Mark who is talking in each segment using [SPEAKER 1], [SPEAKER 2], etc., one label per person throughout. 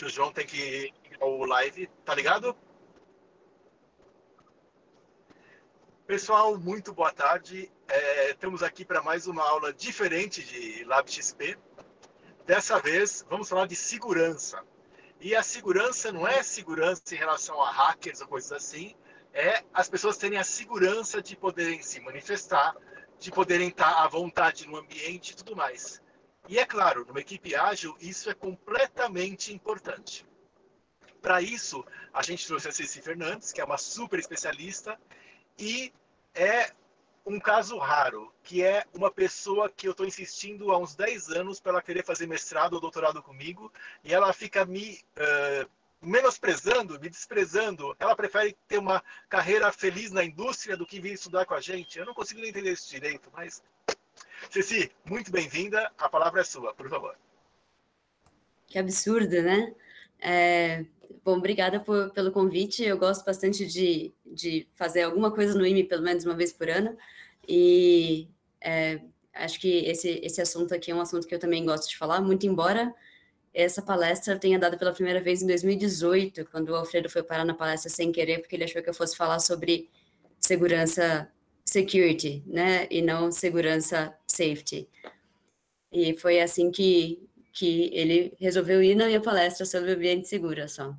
[SPEAKER 1] que o João tem que ir ao live, tá ligado? Pessoal, muito boa tarde. Estamos aqui para mais uma aula diferente de LabXP. Dessa vez, vamos falar de segurança. E a segurança não é segurança em relação a hackers ou coisas assim, é as pessoas terem a segurança de poderem se manifestar, de poderem estar à vontade no ambiente e tudo mais. E é claro, numa equipe ágil, isso é completamente importante. Para isso, a gente trouxe a Ceci Fernandes, que é uma super especialista, e é um caso raro, que é uma pessoa que eu estou insistindo há uns 10 anos para ela querer fazer mestrado ou doutorado comigo, e ela fica me menosprezando, me desprezando. Ela prefere ter uma carreira feliz na indústria do que vir estudar com a gente. Eu não consigo nem entender isso direito, mas... Ceci, muito bem-vinda. A palavra é sua, por favor.
[SPEAKER 2] Que absurdo, né? Bom, obrigada pelo convite. Eu gosto bastante de fazer alguma coisa no IME, pelo menos uma vez por ano, e acho que esse assunto aqui é um assunto que eu também gosto de falar, muito embora essa palestra eu tenha dado pela primeira vez em 2018, quando o Alfredo foi parar na palestra sem querer, porque ele achou que eu fosse falar sobre segurança, security, né, e não segurança, safety. E foi assim que ele resolveu ir na minha palestra sobre ambiente seguro só.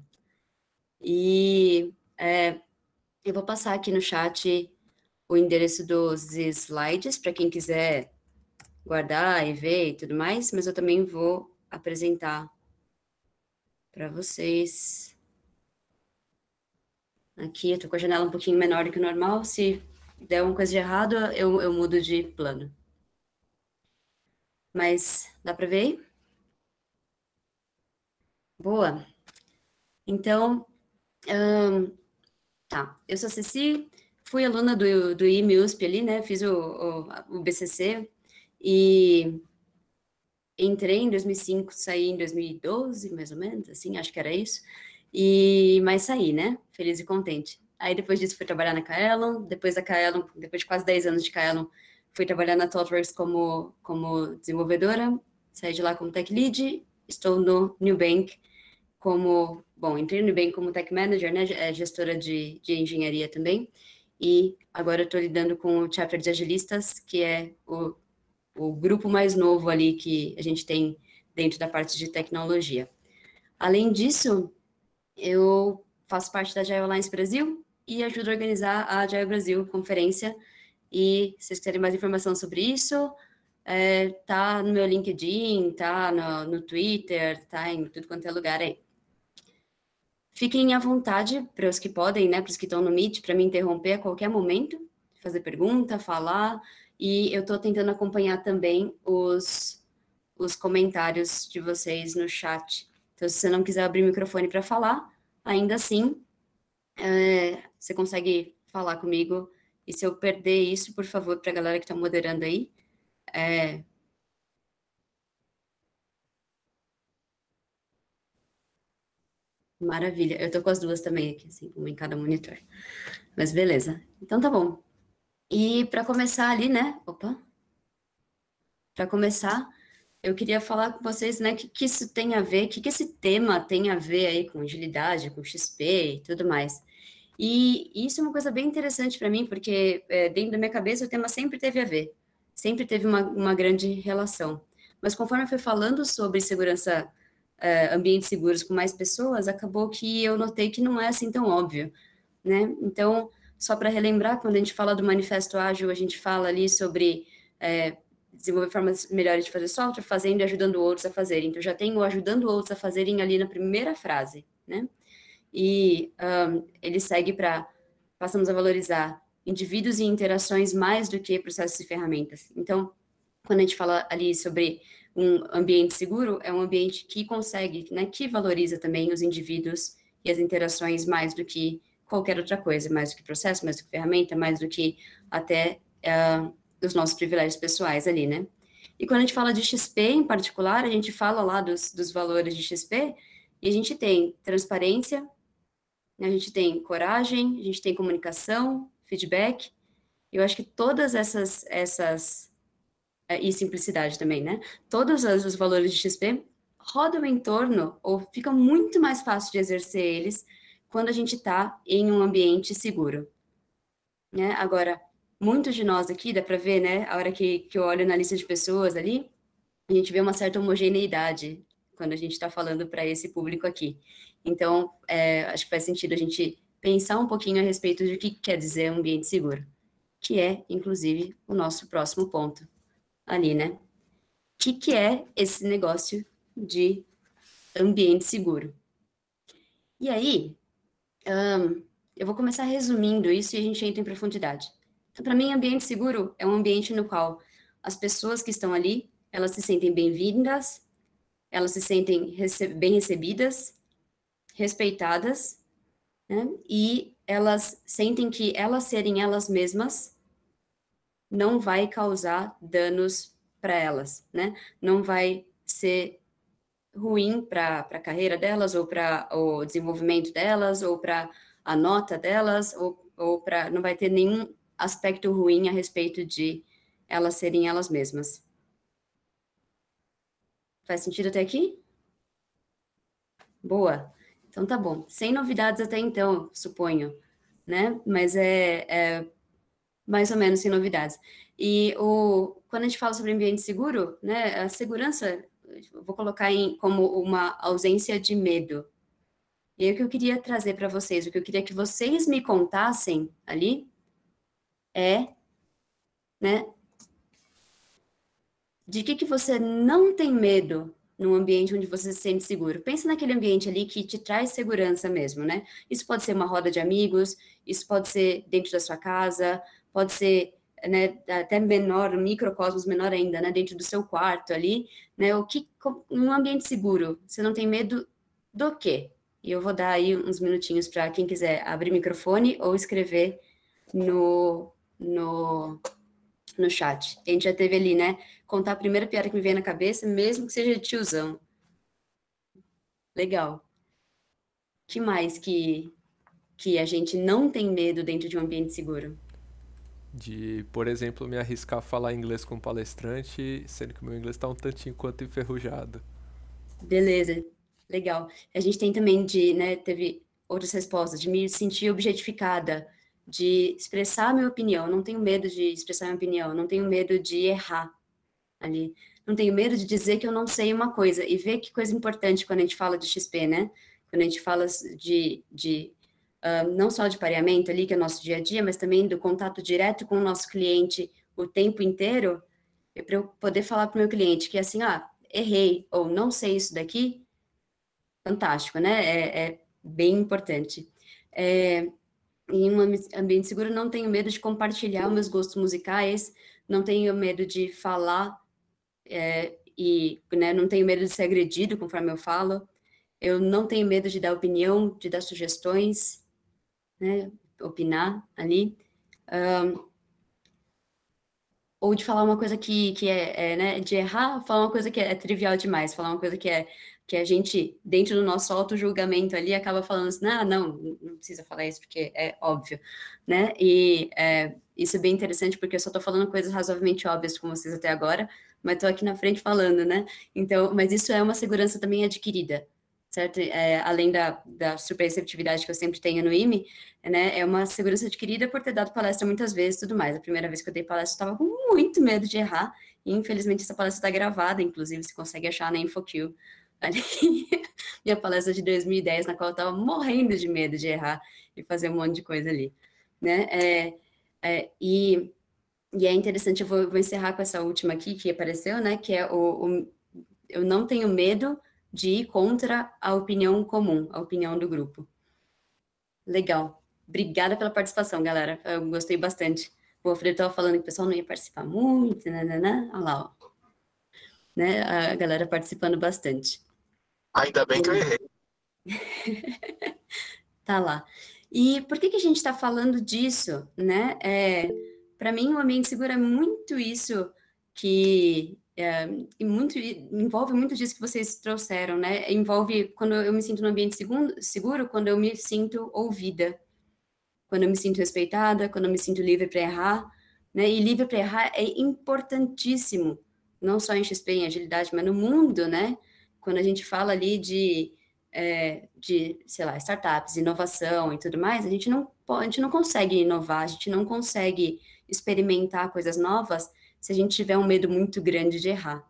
[SPEAKER 2] E eu vou passar aqui no chat o endereço dos slides, para quem quiser guardar e ver e tudo mais, mas eu também vou apresentar para vocês. Aqui, eu tô com a janela um pouquinho menor do que o normal, se der uma coisa de errado, eu mudo de plano. Mas, dá para ver aí? Boa. Então, tá, eu sou a Ceci, fui aluna do IME-USP ali, né, fiz o BCC, e entrei em 2005, saí em 2012, mais ou menos, assim, acho que era isso, mas saí, né, feliz e contente. Aí depois disso fui trabalhar na Kaelon, depois de quase 10 anos de Kaelon, fui trabalhar na ThoughtWorks como desenvolvedora, saí de lá como Tech Lead, estou no Nubank entrei no Nubank como Tech Manager, né, gestora de engenharia também, e agora eu estou lidando com o Chapter de Agilistas, que é o grupo mais novo ali que a gente tem dentro da parte de tecnologia. Além disso, eu faço parte da Agile Alliance Brasil e ajudo a organizar a Agile Brasil conferência, e se vocês quiserem mais informação sobre isso, tá no meu LinkedIn, tá no Twitter, tá em tudo quanto é lugar aí. Fiquem à vontade, para os que podem, né, para os que estão no Meet, para me interromper a qualquer momento, fazer pergunta, falar, e eu estou tentando acompanhar também os comentários de vocês no chat. Então, se você não quiser abrir o microfone para falar, ainda assim, você consegue falar comigo, e se eu perder isso, por favor, para a galera que está moderando aí, maravilha, eu tô com as duas também aqui, assim, uma em cada monitor. Mas beleza, então tá bom. E para começar ali, né, para começar, eu queria falar com vocês, né, que isso tem a ver, que esse tema tem a ver aí com agilidade, com XP e tudo mais. E isso é uma coisa bem interessante para mim, porque dentro da minha cabeça o tema sempre teve a ver, sempre teve uma grande relação. Mas conforme eu fui falando sobre segurança, ambientes seguros com mais pessoas, acabou que eu notei que não é assim tão óbvio, né? Então, só para relembrar, quando a gente fala do Manifesto Ágil, a gente fala ali sobre desenvolver formas melhores de fazer software, fazendo e ajudando outros a fazerem. Então, já tem o ajudando outros a fazerem ali na primeira frase, né? E ele segue para passamos a valorizar indivíduos e interações mais do que processos e ferramentas. Então, quando a gente fala ali sobre um ambiente seguro, é um ambiente que consegue, né, que valoriza também os indivíduos e as interações mais do que qualquer outra coisa, mais do que processo, mais do que ferramenta, mais do que até os nossos privilégios pessoais ali, né? E quando a gente fala de XP em particular, a gente fala lá dos valores de XP, e a gente tem transparência, a gente tem coragem, a gente tem comunicação, feedback. Eu acho que todas e simplicidade também, né? Todos os valores de XP rodam em torno, ou fica muito mais fácil de exercer eles, quando a gente está em um ambiente seguro. Né? Agora, muitos de nós aqui, dá para ver, né? A hora que eu olho na lista de pessoas ali, a gente vê uma certa homogeneidade quando a gente está falando para esse público aqui. Então, acho que faz sentido a gente pensar um pouquinho a respeito de o que quer dizer ambiente seguro, que é, inclusive, o nosso próximo ponto ali, né? O que é esse negócio de ambiente seguro? E aí, eu vou começar resumindo isso e a gente entra em profundidade. Então, para mim, ambiente seguro é um ambiente no qual as pessoas que estão ali, elas se sentem bem-vindas, elas se sentem bem recebidas, respeitadas, né? E elas sentem que elas serem elas mesmas não vai causar danos para elas, né? Não vai ser ruim para a carreira delas, ou para o desenvolvimento delas, ou para a nota delas, ou para... Não vai ter nenhum aspecto ruim a respeito de elas serem elas mesmas. Faz sentido até aqui? Boa. Então tá bom. Sem novidades até então, suponho, né? Mas é mais ou menos sem novidades. E quando a gente fala sobre ambiente seguro, né, a segurança, eu vou colocar como uma ausência de medo. E aí o que eu queria trazer para vocês, o que eu queria que vocês me contassem ali né, de que você não tem medo num ambiente onde você se sente seguro. Pensa naquele ambiente ali que te traz segurança mesmo, né? Isso pode ser uma roda de amigos, isso pode ser dentro da sua casa, pode ser, né, até menor, um microcosmos menor ainda, né, dentro do seu quarto ali, né? Um ambiente seguro, você não tem medo do quê? E eu vou dar aí uns minutinhos para quem quiser abrir o microfone ou escrever no chat. A gente já teve ali, né? Contar a primeira piada que me vem na cabeça, mesmo que seja de tiozão. Legal. Que mais que a gente não tem medo dentro de um ambiente seguro?
[SPEAKER 3] De, por exemplo, me arriscar a falar inglês com um palestrante, sendo que o meu inglês está um tantinho quanto enferrujado.
[SPEAKER 2] Beleza. Legal. A gente tem também né, teve outras respostas, de me sentir objetificada, de expressar a minha opinião. Não tenho medo de expressar a minha opinião, não tenho medo de errar ali. Não tenho medo de dizer que eu não sei uma coisa. E ver que coisa importante quando a gente fala de XP, né? Quando a gente fala não só de pareamento ali, que é o nosso dia a dia, mas também do contato direto com o nosso cliente o tempo inteiro, para eu poder falar para o meu cliente que assim, errei, ou não sei isso daqui, fantástico, né? É bem importante. Em um ambiente seguro, não tenho medo de compartilhar meus gostos musicais, não tenho medo de falar e, né, não tenho medo de ser agredido conforme eu falo, eu não tenho medo de dar opinião, de dar sugestões, né, opinar ali, ou de falar uma coisa que né, de errar, falar uma coisa que é trivial demais, falar uma coisa que a gente, dentro do nosso auto-julgamento ali, acaba falando assim, não precisa falar isso porque é óbvio, né, e isso é bem interessante porque eu só tô falando coisas razoavelmente óbvias com vocês até agora, mas tô aqui na frente falando, né, então, mas isso é uma segurança também adquirida, certo? Além da super receptividade que eu sempre tenho no IME, né, é uma segurança adquirida por ter dado palestra muitas vezes e tudo mais. A primeira vez que eu dei palestra, eu estava com muito medo de errar, e infelizmente essa palestra está gravada, inclusive você consegue achar na InfoQ, ali, minha palestra de 2010, na qual eu estava morrendo de medo de errar e fazer um monte de coisa ali, né, e é interessante, eu vou encerrar com essa última aqui que apareceu, né, que é eu não tenho medo de ir contra a opinião comum, a opinião do grupo. Legal. Obrigada pela participação, galera. Eu gostei bastante. O Alfredo estava falando que o pessoal não ia participar muito, né? Olha lá, ó. Né? A galera participando bastante.
[SPEAKER 1] Ainda bem que eu errei.
[SPEAKER 2] Tá lá. E por que a gente está falando disso, né? Para mim, o ambiente seguro é muito isso que envolve muito disso que vocês trouxeram, né? Envolve quando eu me sinto num ambiente seguro, quando eu me sinto ouvida, quando eu me sinto respeitada, quando eu me sinto livre para errar, né? E livre para errar é importantíssimo, não só em XP, em agilidade, mas no mundo, né? quando a gente fala ali de, sei lá, startups, inovação e tudo mais, a gente não consegue inovar, a gente não consegue experimentar coisas novas se a gente tiver um medo muito grande de errar.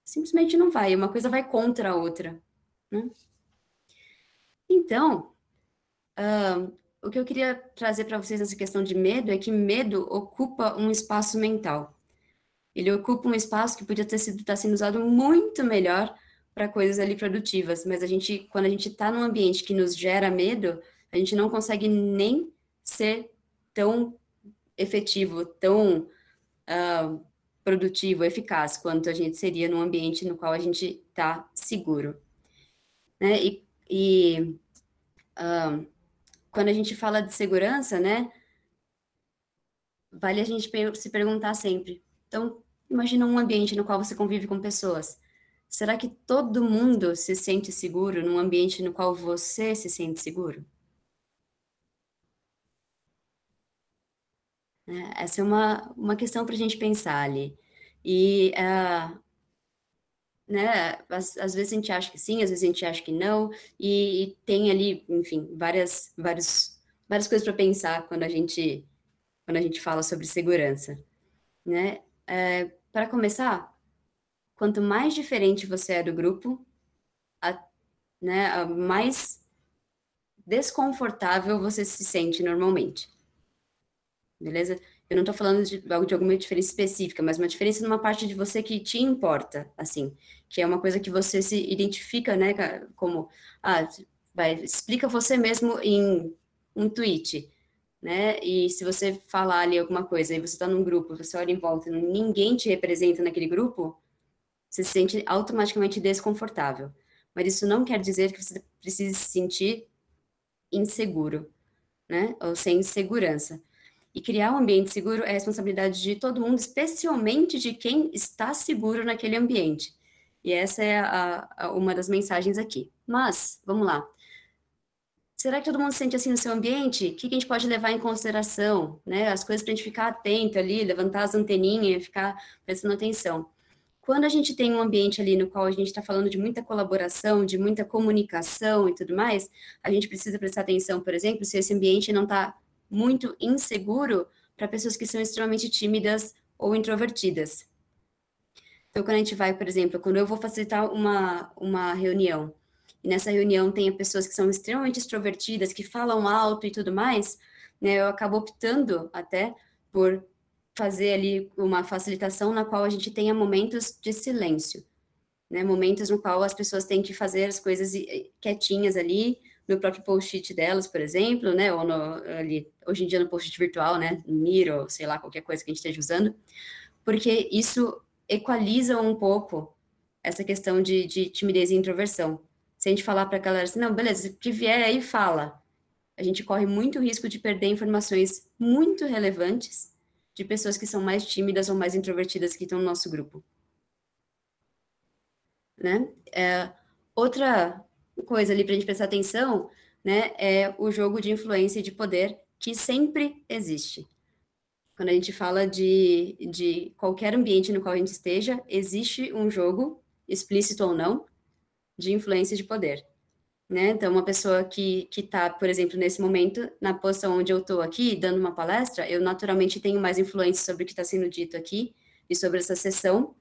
[SPEAKER 2] Simplesmente não vai, uma coisa vai contra a outra, né? Então, o que eu queria trazer para vocês nessa questão de medo é que medo ocupa um espaço mental. Ele ocupa um espaço que podia estar sendo usado muito melhor para coisas ali produtivas, mas quando a gente está num ambiente que nos gera medo, a gente não consegue nem ser tão efetivo, tão produtivo, eficaz, quanto a gente seria num ambiente no qual a gente está seguro, né? Quando a gente fala de segurança, né, vale a gente se perguntar sempre. Então, imagina um ambiente no qual você convive com pessoas. Será que todo mundo se sente seguro num ambiente no qual você se sente seguro? Essa é uma questão para a gente pensar ali. E, né, às vezes a gente acha que sim, às vezes a gente acha que não, e tem ali, enfim, várias coisas para pensar quando a gente fala sobre segurança, né? Para começar, quanto mais diferente você é do grupo, mais desconfortável você se sente normalmente, beleza? Eu não estou falando de alguma diferença específica, mas uma diferença numa parte de você que te importa, assim, que é uma coisa que você se identifica, né, como, explica você mesmo em um tweet, né, e se você falar ali alguma coisa e você está num grupo, você olha em volta e ninguém te representa naquele grupo, você se sente automaticamente desconfortável. Mas isso não quer dizer que você precise se sentir inseguro, né, ou sem segurança. E criar um ambiente seguro é responsabilidade de todo mundo, especialmente de quem está seguro naquele ambiente. E essa é uma das mensagens aqui. Mas, vamos lá. Será que todo mundo se sente assim no seu ambiente? O que a gente pode levar em consideração? Né? As coisas para a gente ficar atento ali, levantar as anteninhas, ficar prestando atenção. Quando a gente tem um ambiente ali no qual a gente está falando de muita colaboração, de muita comunicação e tudo mais, a gente precisa prestar atenção, por exemplo, se esse ambiente não está muito inseguro para pessoas que são extremamente tímidas ou introvertidas. Então, quando a gente vai, por exemplo, quando eu vou facilitar uma reunião, e nessa reunião tem pessoas que são extremamente extrovertidas, que falam alto e tudo mais, né, eu acabo optando até por fazer ali uma facilitação na qual a gente tenha momentos de silêncio, né, momentos no qual as pessoas têm que fazer as coisas quietinhas ali, no próprio post-it delas, por exemplo, né, ou ali, hoje em dia no post-it virtual, né, no Miro, sei lá, qualquer coisa que a gente esteja usando, porque isso equaliza um pouco essa questão de timidez e introversão. Se a gente falar para a galera assim, não, beleza, que vier aí, fala. A gente corre muito risco de perder informações muito relevantes de pessoas que são mais tímidas ou mais introvertidas que estão no nosso grupo. Né? Outra coisa ali para a gente prestar atenção, né, é o jogo de influência e de poder que sempre existe. Quando a gente fala de qualquer ambiente no qual a gente esteja, existe um jogo, explícito ou não, de influência e de poder. Né? Então, uma pessoa que está, por exemplo, nesse momento, na posição onde eu estou aqui, dando uma palestra, eu naturalmente tenho mais influência sobre o que está sendo dito aqui e sobre essa sessão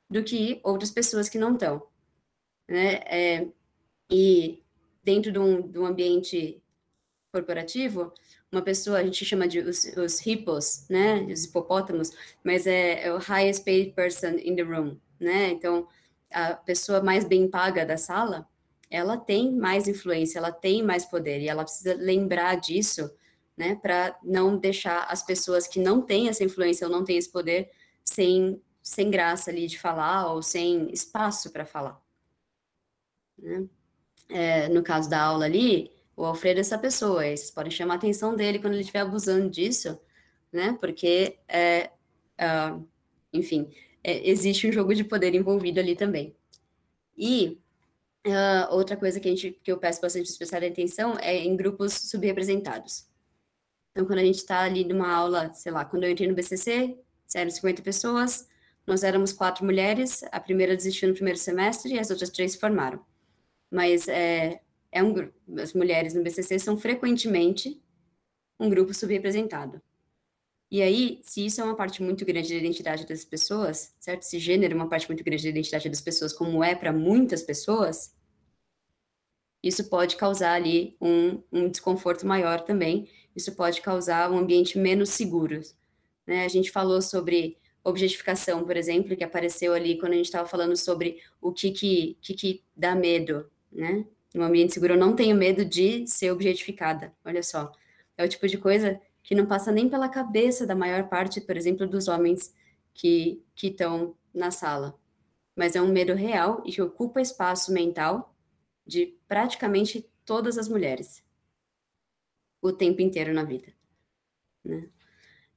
[SPEAKER 2] do que outras pessoas que não estão. Né? E dentro de um ambiente corporativo, uma pessoa, a gente chama de os hippos, né, os hipopótamos, mas é o highest paid person in the room, né, então, a pessoa mais bem paga da sala, ela tem mais influência, ela tem mais poder, e ela precisa lembrar disso, né, para não deixar as pessoas que não têm essa influência ou não têm esse poder sem graça ali de falar ou sem espaço para falar, né. No caso da aula ali, o Alfredo é essa pessoa, aí vocês podem chamar a atenção dele quando ele estiver abusando disso, né, porque, enfim, existe um jogo de poder envolvido ali também. E outra coisa que eu peço bastante para prestar atenção é em grupos subrepresentados. Então, quando a gente está ali numa aula, sei lá, quando eu entrei no BCC, eram 50 pessoas, nós éramos 4 mulheres, a primeira desistiu no primeiro semestre e as outras 3 se formaram. Mas as mulheres no BCC são frequentemente um grupo subrepresentado. E aí, se isso é uma parte muito grande da identidade das pessoas, certo? Se gênero é uma parte muito grande da identidade das pessoas, como é para muitas pessoas, isso pode causar ali um desconforto maior também. Isso pode causar um ambiente menos seguro, né? A gente falou sobre objetificação, por exemplo, que apareceu ali quando a gente estava falando sobre o que dá medo, né? No ambiente seguro, eu não tenho medo de ser objetificada. Olha só, é o tipo de coisa que não passa nem pela cabeça da maior parte, por exemplo, dos homens que estão na sala. Mas é um medo real e que ocupa espaço mental de praticamente todas as mulheres, o tempo inteiro na vida, né?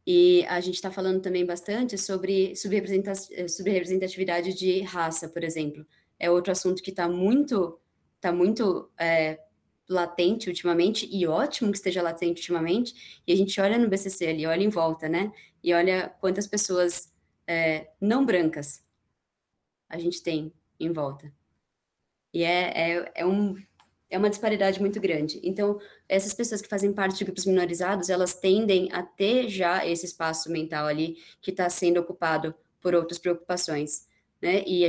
[SPEAKER 2] E a gente está falando também bastante sobre subrepresentatividade de raça, por exemplo. É outro assunto que está muito latente ultimamente, e ótimo que esteja latente ultimamente, e a gente olha no BCC ali, olha em volta, né? E olha quantas pessoas não brancas a gente tem em volta. E é uma disparidade muito grande. Então, essas pessoas que fazem parte de grupos minorizados, elas tendem a ter já esse espaço mental ali que está sendo ocupado por outras preocupações, né? E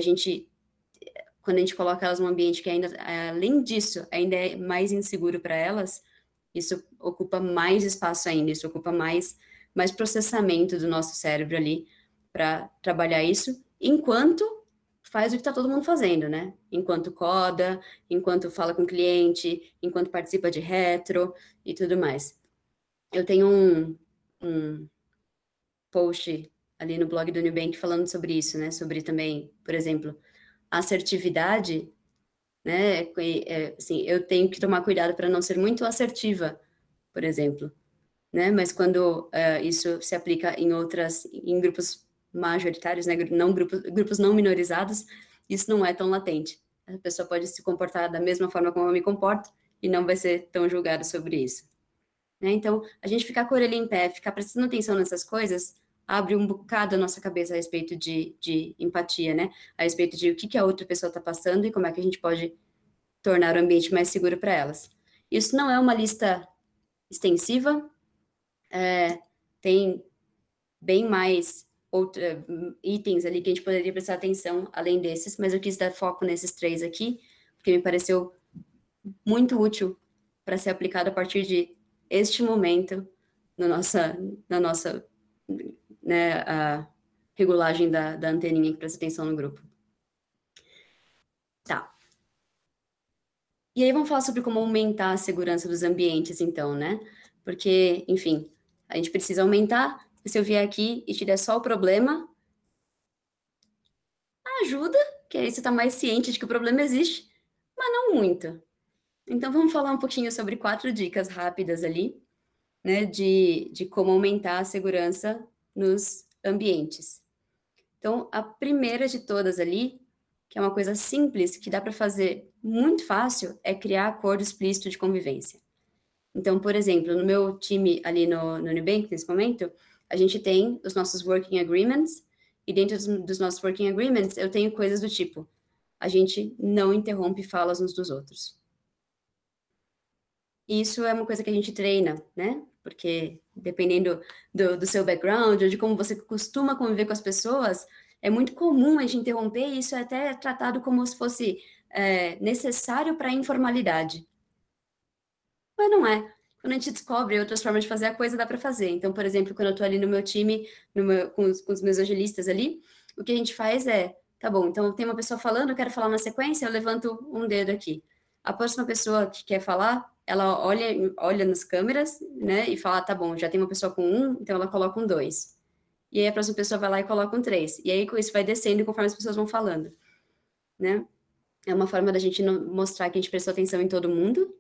[SPEAKER 2] quando a gente coloca elas num ambiente que ainda, além disso, ainda é mais inseguro para elas, isso ocupa mais espaço ainda, isso ocupa mais processamento do nosso cérebro ali para trabalhar isso, enquanto faz o que está todo mundo fazendo, né? Enquanto coda, enquanto fala com o cliente, enquanto participa de retro e tudo mais. Eu tenho um post ali no blog do Nubank falando sobre isso, né? Sobre também, por exemplo, assertividade, né? Assim, eu tenho que tomar cuidado para não ser muito assertiva, por exemplo, né? Mas quando isso se aplica em grupos majoritários, né? Grupos não minorizados, isso não é tão latente. A pessoa pode se comportar da mesma forma como eu me comporto e não vai ser tão julgada sobre isso, né? Então, a gente ficar com a orelha em pé, ficar prestando atenção nessas coisas, abre um bocado a nossa cabeça a respeito de empatia, né? A respeito de o que a outra pessoa está passando e como é que a gente pode tornar o ambiente mais seguro para elas. Isso não é uma lista extensiva, tem bem mais itens ali que a gente poderia prestar atenção além desses, mas eu quis dar foco nesses 3 aqui, porque me pareceu muito útil para ser aplicado a partir de este momento na nossa né, a regulagem da anteninha que presta atenção no grupo. Tá. E aí vamos falar sobre como aumentar a segurança dos ambientes, então, né? Porque, enfim, a gente precisa aumentar. Se eu vier aqui e te der só o problema, ajuda, que aí você está mais ciente de que o problema existe, mas não muito. Então, vamos falar um pouquinho sobre 4 dicas rápidas ali, né, de como aumentar a segurança nos ambientes. Então, a primeira de todas ali, que é uma coisa simples, que dá para fazer muito fácil, é criar acordo explícito de convivência. Então, por exemplo, no meu time ali no Nubank, nesse momento, a gente tem os nossos working agreements, e dentro dos nossos working agreements, eu tenho coisas do tipo, a gente não interrompe falas uns dos outros. Isso é uma coisa que a gente treina, né? Porque dependendo do seu background, ou de como você costuma conviver com as pessoas, é muito comum a gente interromper, e isso é até tratado como se fosse necessário para a informalidade. Mas não é. Quando a gente descobre outras formas de fazer a coisa, dá para fazer. Então, por exemplo, quando eu estou ali no meu time, com os meus agilistas ali, o que a gente faz é, tá bom, então tem uma pessoa falando, eu quero falar na sequência, eu levanto um dedo aqui. A próxima pessoa que quer falar, ela olha nas câmeras, né, e fala, tá bom, já tem uma pessoa com 1, então ela coloca um 2. E aí a próxima pessoa vai lá e coloca um 3. E aí com isso vai descendo conforme as pessoas vão falando, né? É uma forma da gente mostrar que a gente prestou atenção em todo mundo,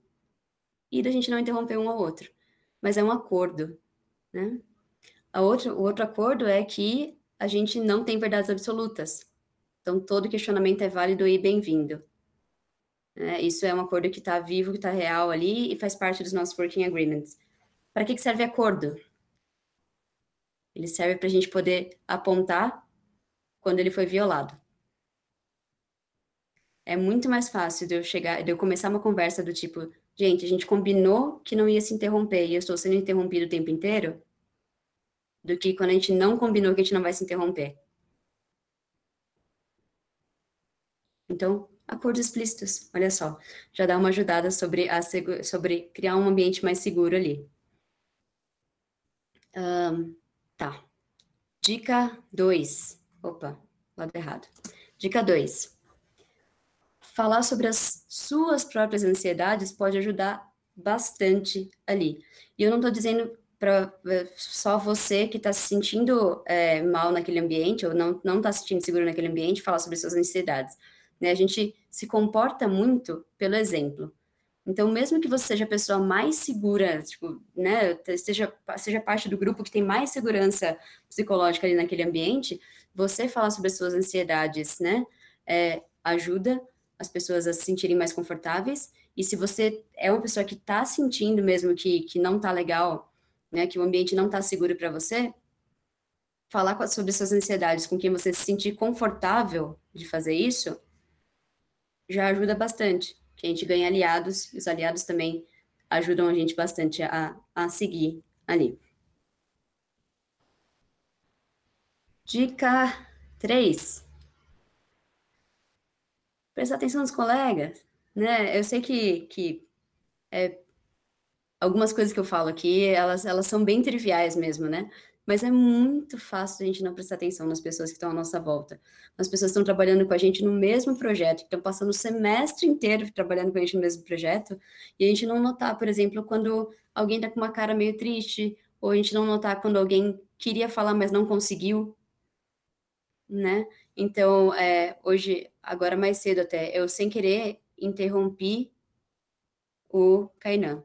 [SPEAKER 2] e da gente não interromper um ao outro. Mas é um acordo, né? O outro acordo é que a gente não tem verdades absolutas. Então, todo questionamento é válido e bem-vindo. Isso é um acordo que está vivo, que está real ali e faz parte dos nossos working agreements. Para que serve acordo? Ele serve para a gente poder apontar quando ele foi violado. É muito mais fácil de eu começar uma conversa do tipo, gente, a gente combinou que não ia se interromper e eu estou sendo interrompido o tempo inteiro, do que quando a gente não combinou que a gente não vai se interromper. Então, acordos explícitos, olha só, já dá uma ajudada sobre criar um ambiente mais seguro ali. Tá. Dica 2. Opa, lado errado. Dica 2. Falar sobre as suas próprias ansiedades pode ajudar bastante ali. E eu não estou dizendo para só você que está se sentindo mal naquele ambiente, ou não está se sentindo seguro naquele ambiente, falar sobre suas ansiedades. Né? A gente se comporta muito pelo exemplo. Então, mesmo que você seja a pessoa mais segura, tipo, né, seja parte do grupo que tem mais segurança psicológica ali naquele ambiente, você falar sobre as suas ansiedades, né, ajuda as pessoas a se sentirem mais confortáveis. E se você é uma pessoa que está sentindo mesmo que não está legal, né, que o ambiente não está seguro para você, falar sobre suas ansiedades com quem você se sentir confortável de fazer isso, já ajuda bastante. Que a gente ganha aliados, e os aliados também ajudam a gente bastante a seguir ali. Dica 3. Prestar atenção nos colegas, né? Eu sei que algumas coisas que eu falo aqui, elas são bem triviais mesmo, né? Mas é muito fácil a gente não prestar atenção nas pessoas que estão à nossa volta. As pessoas estão trabalhando com a gente no mesmo projeto, que estão passando o semestre inteiro trabalhando com a gente no mesmo projeto, e a gente não notar, por exemplo, quando alguém está com uma cara meio triste, ou a gente não notar quando alguém queria falar, mas não conseguiu, né? Então, hoje, agora mais cedo até, eu sem querer interrompi o Kainan.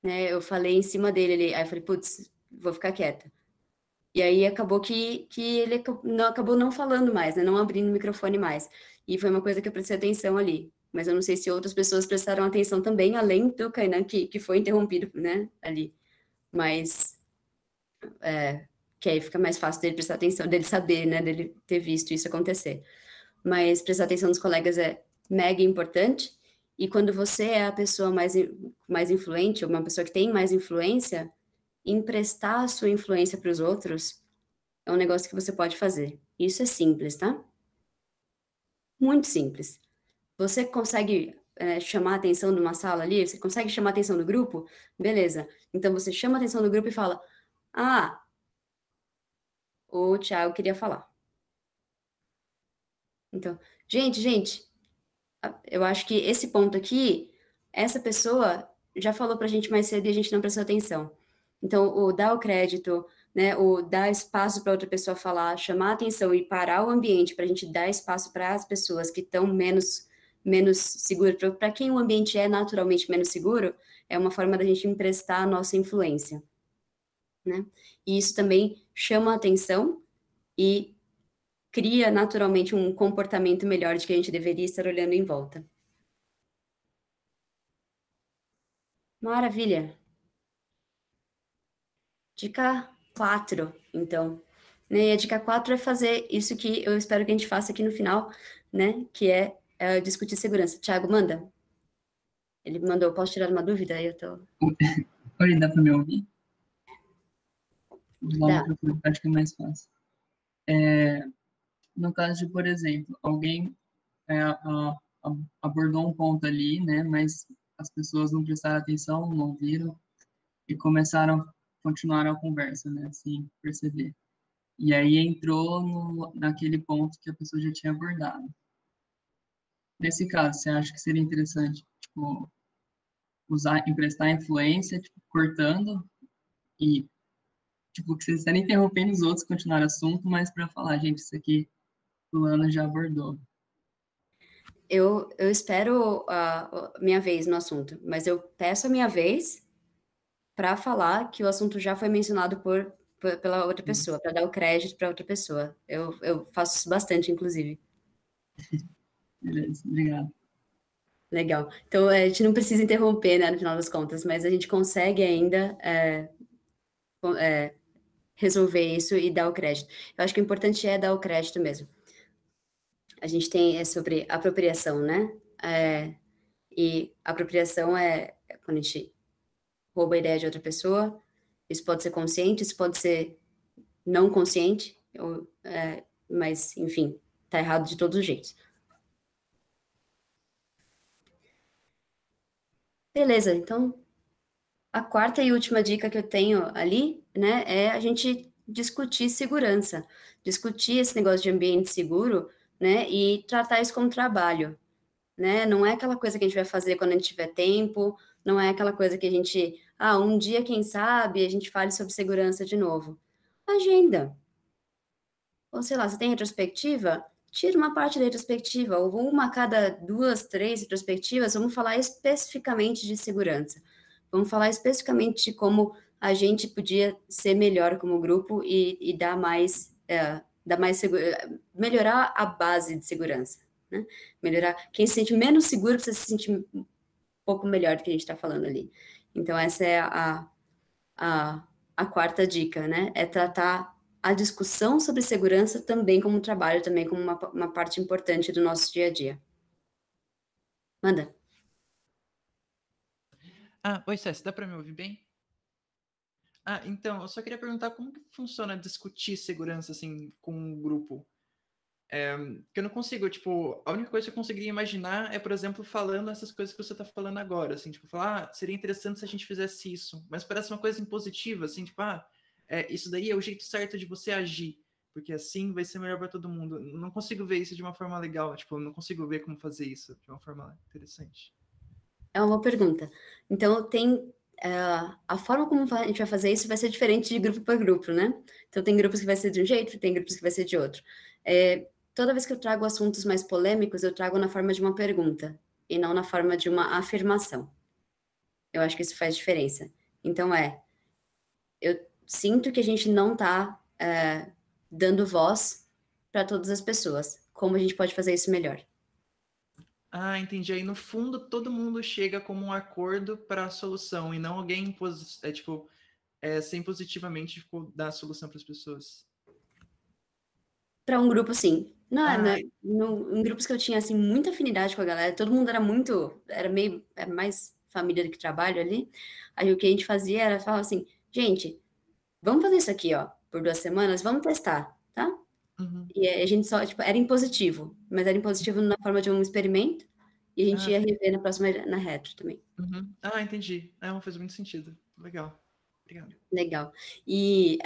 [SPEAKER 2] Né, eu falei em cima dele, aí eu falei, putz, vou ficar quieta. E aí acabou que ele acabou não falando mais, né, não abrindo o microfone mais. E foi uma coisa que eu prestei atenção ali. Mas eu não sei se outras pessoas prestaram atenção também, além do Kainan, que foi interrompido, né, ali. Mas, que aí fica mais fácil dele prestar atenção, dele saber, né, dele ter visto isso acontecer. Mas prestar atenção nos colegas é mega importante. E quando você é a pessoa mais influente, ou uma pessoa que tem mais influência, emprestar a sua influência para os outros é um negócio que você pode fazer. Isso é simples, tá? Muito simples. Você consegue chamar a atenção de uma sala ali? Você consegue chamar a atenção do grupo? Beleza. Então você chama a atenção do grupo e fala: Ah, o Thiago queria falar. Então, gente, eu acho que esse ponto aqui, essa pessoa já falou pra gente mais cedo e a gente não prestou atenção. Então, o dar o crédito, né, o dar espaço para outra pessoa falar, chamar a atenção e parar o ambiente para a gente dar espaço para as pessoas que estão menos seguras, para quem o ambiente é naturalmente menos seguro, é uma forma da gente emprestar a nossa influência, né? E isso também chama a atenção e cria naturalmente um comportamento melhor de que a gente deveria estar olhando em volta. Maravilha. Dica 4, então. Né? E a dica 4 é fazer isso que eu espero que a gente faça aqui no final, né? Que é discutir segurança. Thiago, manda. Ele mandou, posso tirar uma dúvida? Aí eu tô...
[SPEAKER 4] Oi, dá para me ouvir? Vou usar o
[SPEAKER 2] Dá.
[SPEAKER 4] microfone, acho que é mais fácil. No caso de, por exemplo, alguém abordou um ponto ali, né, mas as pessoas não prestaram atenção, não viram e continuaram a conversa, né, sem perceber. E aí entrou naquele ponto que a pessoa já tinha abordado. Nesse caso, você acha que seria interessante, tipo, emprestar influência, tipo, cortando e, tipo, que vocês estarem interrompendo os outros, continuar o assunto, mas para falar, gente, isso aqui fulano já abordou.
[SPEAKER 2] Eu espero a minha vez no assunto, mas eu peço a minha vez para falar que o assunto já foi mencionado pela outra pessoa, para dar o crédito para outra pessoa. Eu faço isso bastante, inclusive.
[SPEAKER 4] Beleza, obrigado.
[SPEAKER 2] Legal. Então, a gente não precisa interromper, né, no final das contas, mas a gente consegue ainda resolver isso e dar o crédito. Eu acho que o importante é dar o crédito mesmo. A gente tem sobre apropriação, né? E apropriação é quando a gente rouba a ideia de outra pessoa. Isso pode ser consciente, isso pode ser não consciente, mas, enfim, tá errado de todos os jeitos. Beleza, então, a quarta e última dica que eu tenho ali, né, é a gente discutir segurança, discutir esse negócio de ambiente seguro, né, e tratar isso como trabalho, né, não é aquela coisa que a gente vai fazer quando a gente tiver tempo, não é aquela coisa que a gente, um dia, quem sabe, a gente fale sobre segurança de novo. Agenda. Ou sei lá, você tem retrospectiva? Tira uma parte da retrospectiva, ou uma a cada 2, 3 retrospectivas, vamos falar especificamente de segurança. Vamos falar especificamente de como a gente podia ser melhor como grupo e dar mais melhorar a base de segurança, né? Melhorar. Quem se sente menos seguro precisa se sentir um pouco melhor do que a gente está falando ali. Então, essa é a quarta dica, né? É tratar a discussão sobre segurança também como um trabalho, também como uma parte importante do nosso dia a dia. Manda.
[SPEAKER 5] Oi, César, dá para me ouvir bem? Então, eu só queria perguntar como que funciona discutir segurança, assim, com um grupo. Que eu não consigo, tipo, a única coisa que eu conseguiria imaginar é, por exemplo, falando essas coisas que você está falando agora, assim, tipo, falar, seria interessante se a gente fizesse isso, mas parece uma coisa impositiva, assim, tipo, isso daí é o jeito certo de você agir, porque assim vai ser melhor para todo mundo. Não consigo ver isso de uma forma legal, tipo, não consigo ver como fazer isso de uma forma interessante.
[SPEAKER 2] É uma boa pergunta. Então, a forma como a gente vai fazer isso vai ser diferente de grupo para grupo, né? Então, tem grupos que vai ser de um jeito, tem grupos que vai ser de outro. Toda vez que eu trago assuntos mais polêmicos, eu trago na forma de uma pergunta, e não na forma de uma afirmação. Eu acho que isso faz diferença. Então, eu sinto que a gente não está dando voz para todas as pessoas. Como a gente pode fazer isso melhor?
[SPEAKER 5] Entendi. Aí, no fundo, todo mundo chega como um acordo para a solução, e não alguém sem positivamente dar a solução para as pessoas.
[SPEAKER 2] Para um grupo, sim. Em grupos que eu tinha, assim, muita afinidade com a galera, todo mundo era mais família do que trabalho ali. Aí o que a gente fazia era falar assim, gente, vamos fazer isso aqui, ó, por 2 semanas, vamos testar, tá?
[SPEAKER 5] Uhum.
[SPEAKER 2] E a gente só, era impositivo, mas era impositivo na forma de um experimento, e a gente ia rever na próxima, na retro também.
[SPEAKER 5] Uhum. Entendi. Faz muito sentido. Legal. Obrigado.
[SPEAKER 2] Legal. E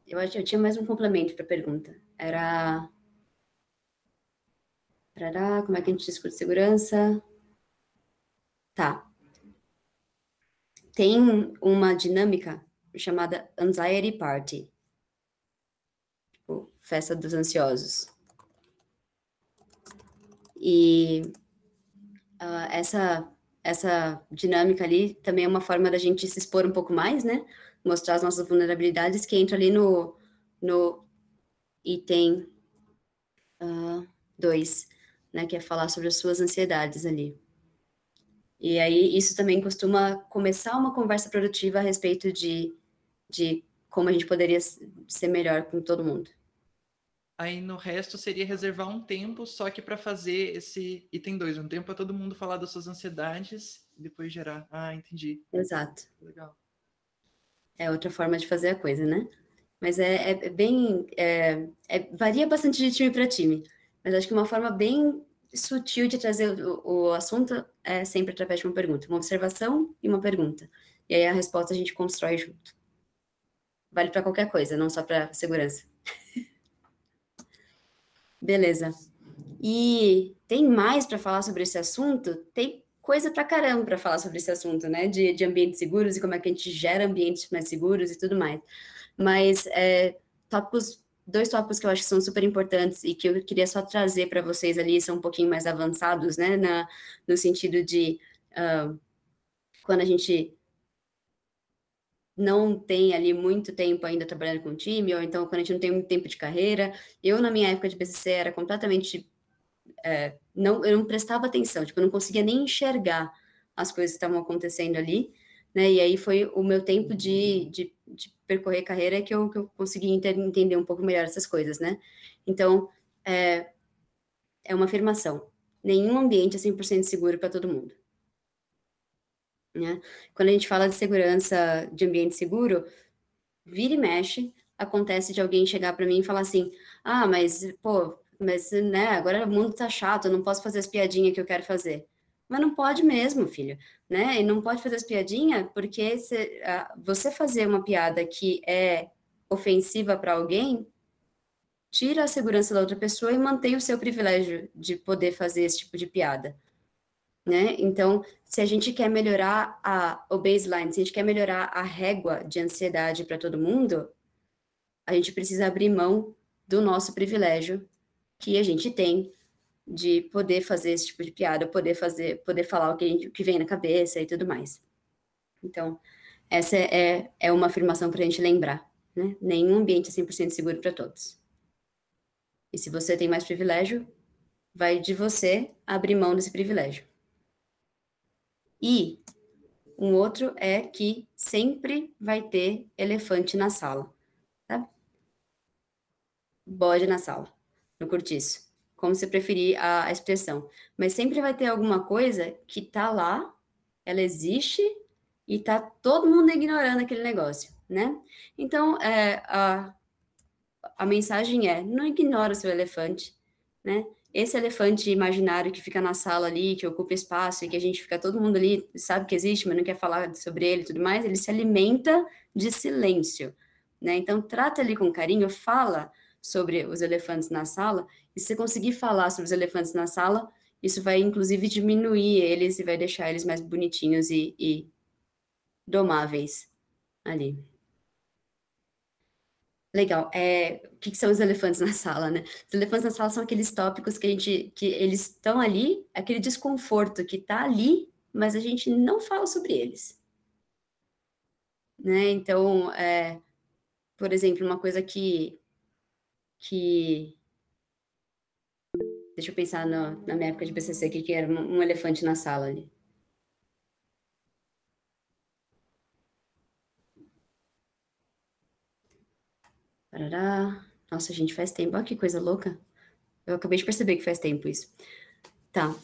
[SPEAKER 2] eu acho que eu tinha mais um complemento para a pergunta. Era... como é que a gente discute segurança? Tá. Tem uma dinâmica chamada Anxiety Party. Tipo, festa dos ansiosos. E essa dinâmica ali também é uma forma da gente se expor um pouco mais, né? Mostrar as nossas vulnerabilidades, que entra ali no item 2, né? Que é falar sobre as suas ansiedades ali. E aí, isso também costuma começar uma conversa produtiva a respeito de como a gente poderia ser melhor com todo mundo.
[SPEAKER 5] Aí, no resto, seria reservar um tempo, só que para fazer esse item 2, um tempo para todo mundo falar das suas ansiedades e depois gerar. Entendi.
[SPEAKER 2] Exato.
[SPEAKER 5] Legal.
[SPEAKER 2] É outra forma de fazer a coisa, né? Mas varia bastante de time para time. Mas acho que uma forma bem sutil de trazer o assunto é sempre através de uma pergunta. Uma observação e uma pergunta. E aí a resposta a gente constrói junto. Vale para qualquer coisa, não só para segurança. Beleza. E tem mais para falar sobre esse assunto? Tem coisa pra caramba para falar sobre esse assunto, né? De ambientes seguros e como é que a gente gera ambientes mais seguros e tudo mais. Mas 2 tópicos que eu acho que são super importantes e que eu queria só trazer para vocês ali, são um pouquinho mais avançados, né? No sentido de quando a gente não tem ali muito tempo ainda trabalhando com o time, ou então quando a gente não tem muito tempo de carreira. Eu, na minha época de BCC, era completamente... eu não prestava atenção, tipo, eu não conseguia nem enxergar as coisas que estavam acontecendo ali, né? E aí foi o meu tempo de percorrer carreira é que eu consegui entender um pouco melhor essas coisas, né? Então, é uma afirmação. Nenhum ambiente é 100% seguro para todo mundo. Né? Quando a gente fala de segurança de ambiente seguro, vira e mexe, acontece de alguém chegar para mim e falar assim, mas né, agora o mundo tá chato, eu não posso fazer as piadinhas que eu quero fazer. Mas não pode mesmo, filho, né? E não pode fazer as piadinhas porque você fazer uma piada que é ofensiva para alguém tira a segurança da outra pessoa e mantém o seu privilégio de poder fazer esse tipo de piada, né? Então, se a gente quer melhorar o baseline, se a gente quer melhorar a régua de ansiedade para todo mundo, a gente precisa abrir mão do nosso privilégio que a gente tem de poder fazer esse tipo de piada, poder falar o que vem na cabeça e tudo mais. Então, essa é uma afirmação para a gente lembrar, né? Nenhum ambiente é 100% seguro para todos. E se você tem mais privilégio, vai de você abrir mão desse privilégio. E um outro é que sempre vai ter elefante na sala, sabe? Bode na sala, no cortiço, como você preferir a expressão. Mas sempre vai ter alguma coisa que tá lá, ela existe e tá todo mundo ignorando aquele negócio, né? Então, a mensagem é, não ignora o seu elefante, né? Esse elefante imaginário que fica na sala ali, que ocupa espaço e que a gente fica todo mundo ali, sabe que existe, mas não quer falar sobre ele e tudo mais, ele se alimenta de silêncio, né? Então, trata ali com carinho, fala sobre os elefantes na sala, e se você conseguir falar sobre os elefantes na sala, isso vai, inclusive, diminuir eles e vai deixar eles mais bonitinhos e domáveis ali. Legal. O que são os elefantes na sala, né? Os elefantes na sala são aqueles tópicos que eles estão ali, aquele desconforto que está ali, mas a gente não fala sobre eles. Né? Então, por exemplo, uma coisa que deixa eu pensar na minha época de BCC, que era um elefante na sala ali. Parará. Nossa, gente, faz tempo. Olha que coisa louca. Eu acabei de perceber que faz tempo isso. Tá.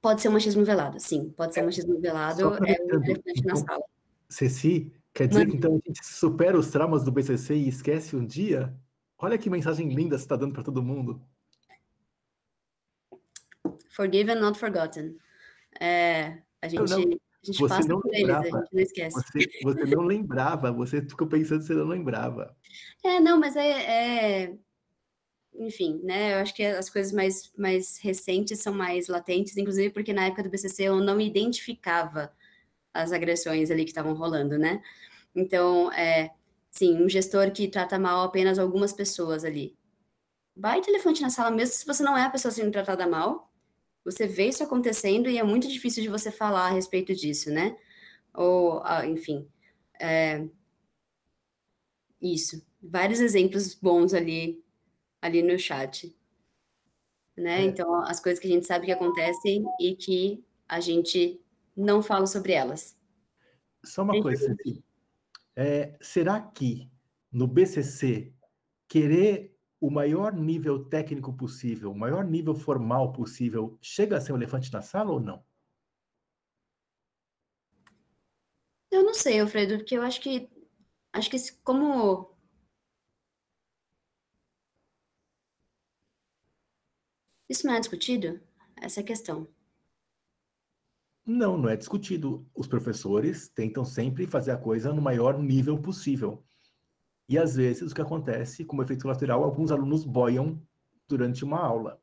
[SPEAKER 2] Pode ser um machismo velado, sim. Pode ser um machismo velado. Um elefante na sala.
[SPEAKER 1] Ceci, quer dizer que então a gente supera os traumas do BCC e esquece um dia? Olha que mensagem linda você está dando para todo mundo.
[SPEAKER 2] Forgiven, not forgotten. A gente passa por eles, a gente não esquece.
[SPEAKER 1] Você não lembrava, você ficou pensando que você não lembrava.
[SPEAKER 2] Não, mas enfim, né, eu acho que as coisas mais recentes são mais latentes, inclusive porque na época do BCC eu não identificava as agressões ali que estavam rolando, né? Então, sim, um gestor que trata mal apenas algumas pessoas ali. Baita elefante na sala, mesmo se você não é a pessoa sendo tratada mal, você vê isso acontecendo e é muito difícil de você falar a respeito disso, né? Ou, enfim, isso. Vários exemplos bons ali no chat, né? Então, as coisas que a gente sabe que acontecem e que a gente não fala sobre elas.
[SPEAKER 1] Só uma coisa, Ceci. Será que no BCC querer o maior nível técnico possível, o maior nível formal possível, chega a ser um elefante na sala ou não?
[SPEAKER 2] Eu não sei, Alfredo, porque eu acho que como isso não é discutido, essa é a questão.
[SPEAKER 1] Não é discutido. Os professores tentam sempre fazer a coisa no maior nível possível. E às vezes o que acontece, como efeito colateral, alguns alunos boiam durante uma aula.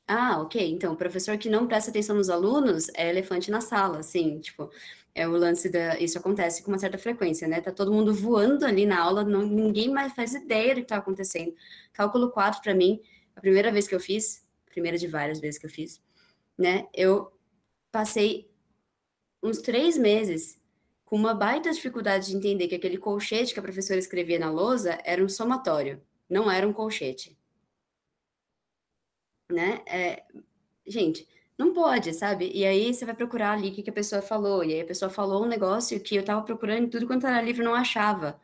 [SPEAKER 2] Ok. Então, o professor que não presta atenção nos alunos é elefante na sala, assim, tipo, é o lance isso acontece com uma certa frequência, né? Tá todo mundo voando ali na aula, ninguém mais faz ideia do que tá acontecendo. Cálculo 4, para mim, a primeira vez que eu fiz, primeira de várias vezes que eu fiz, né? Eu passei uns 3 meses com uma baita dificuldade de entender que aquele colchete que a professora escrevia na lousa era um somatório, não era um colchete. Né? Gente, Não pode, sabe? E aí você vai procurar ali o que a pessoa falou. E aí a pessoa falou um negócio que eu tava procurando em tudo quanto era livro e não achava,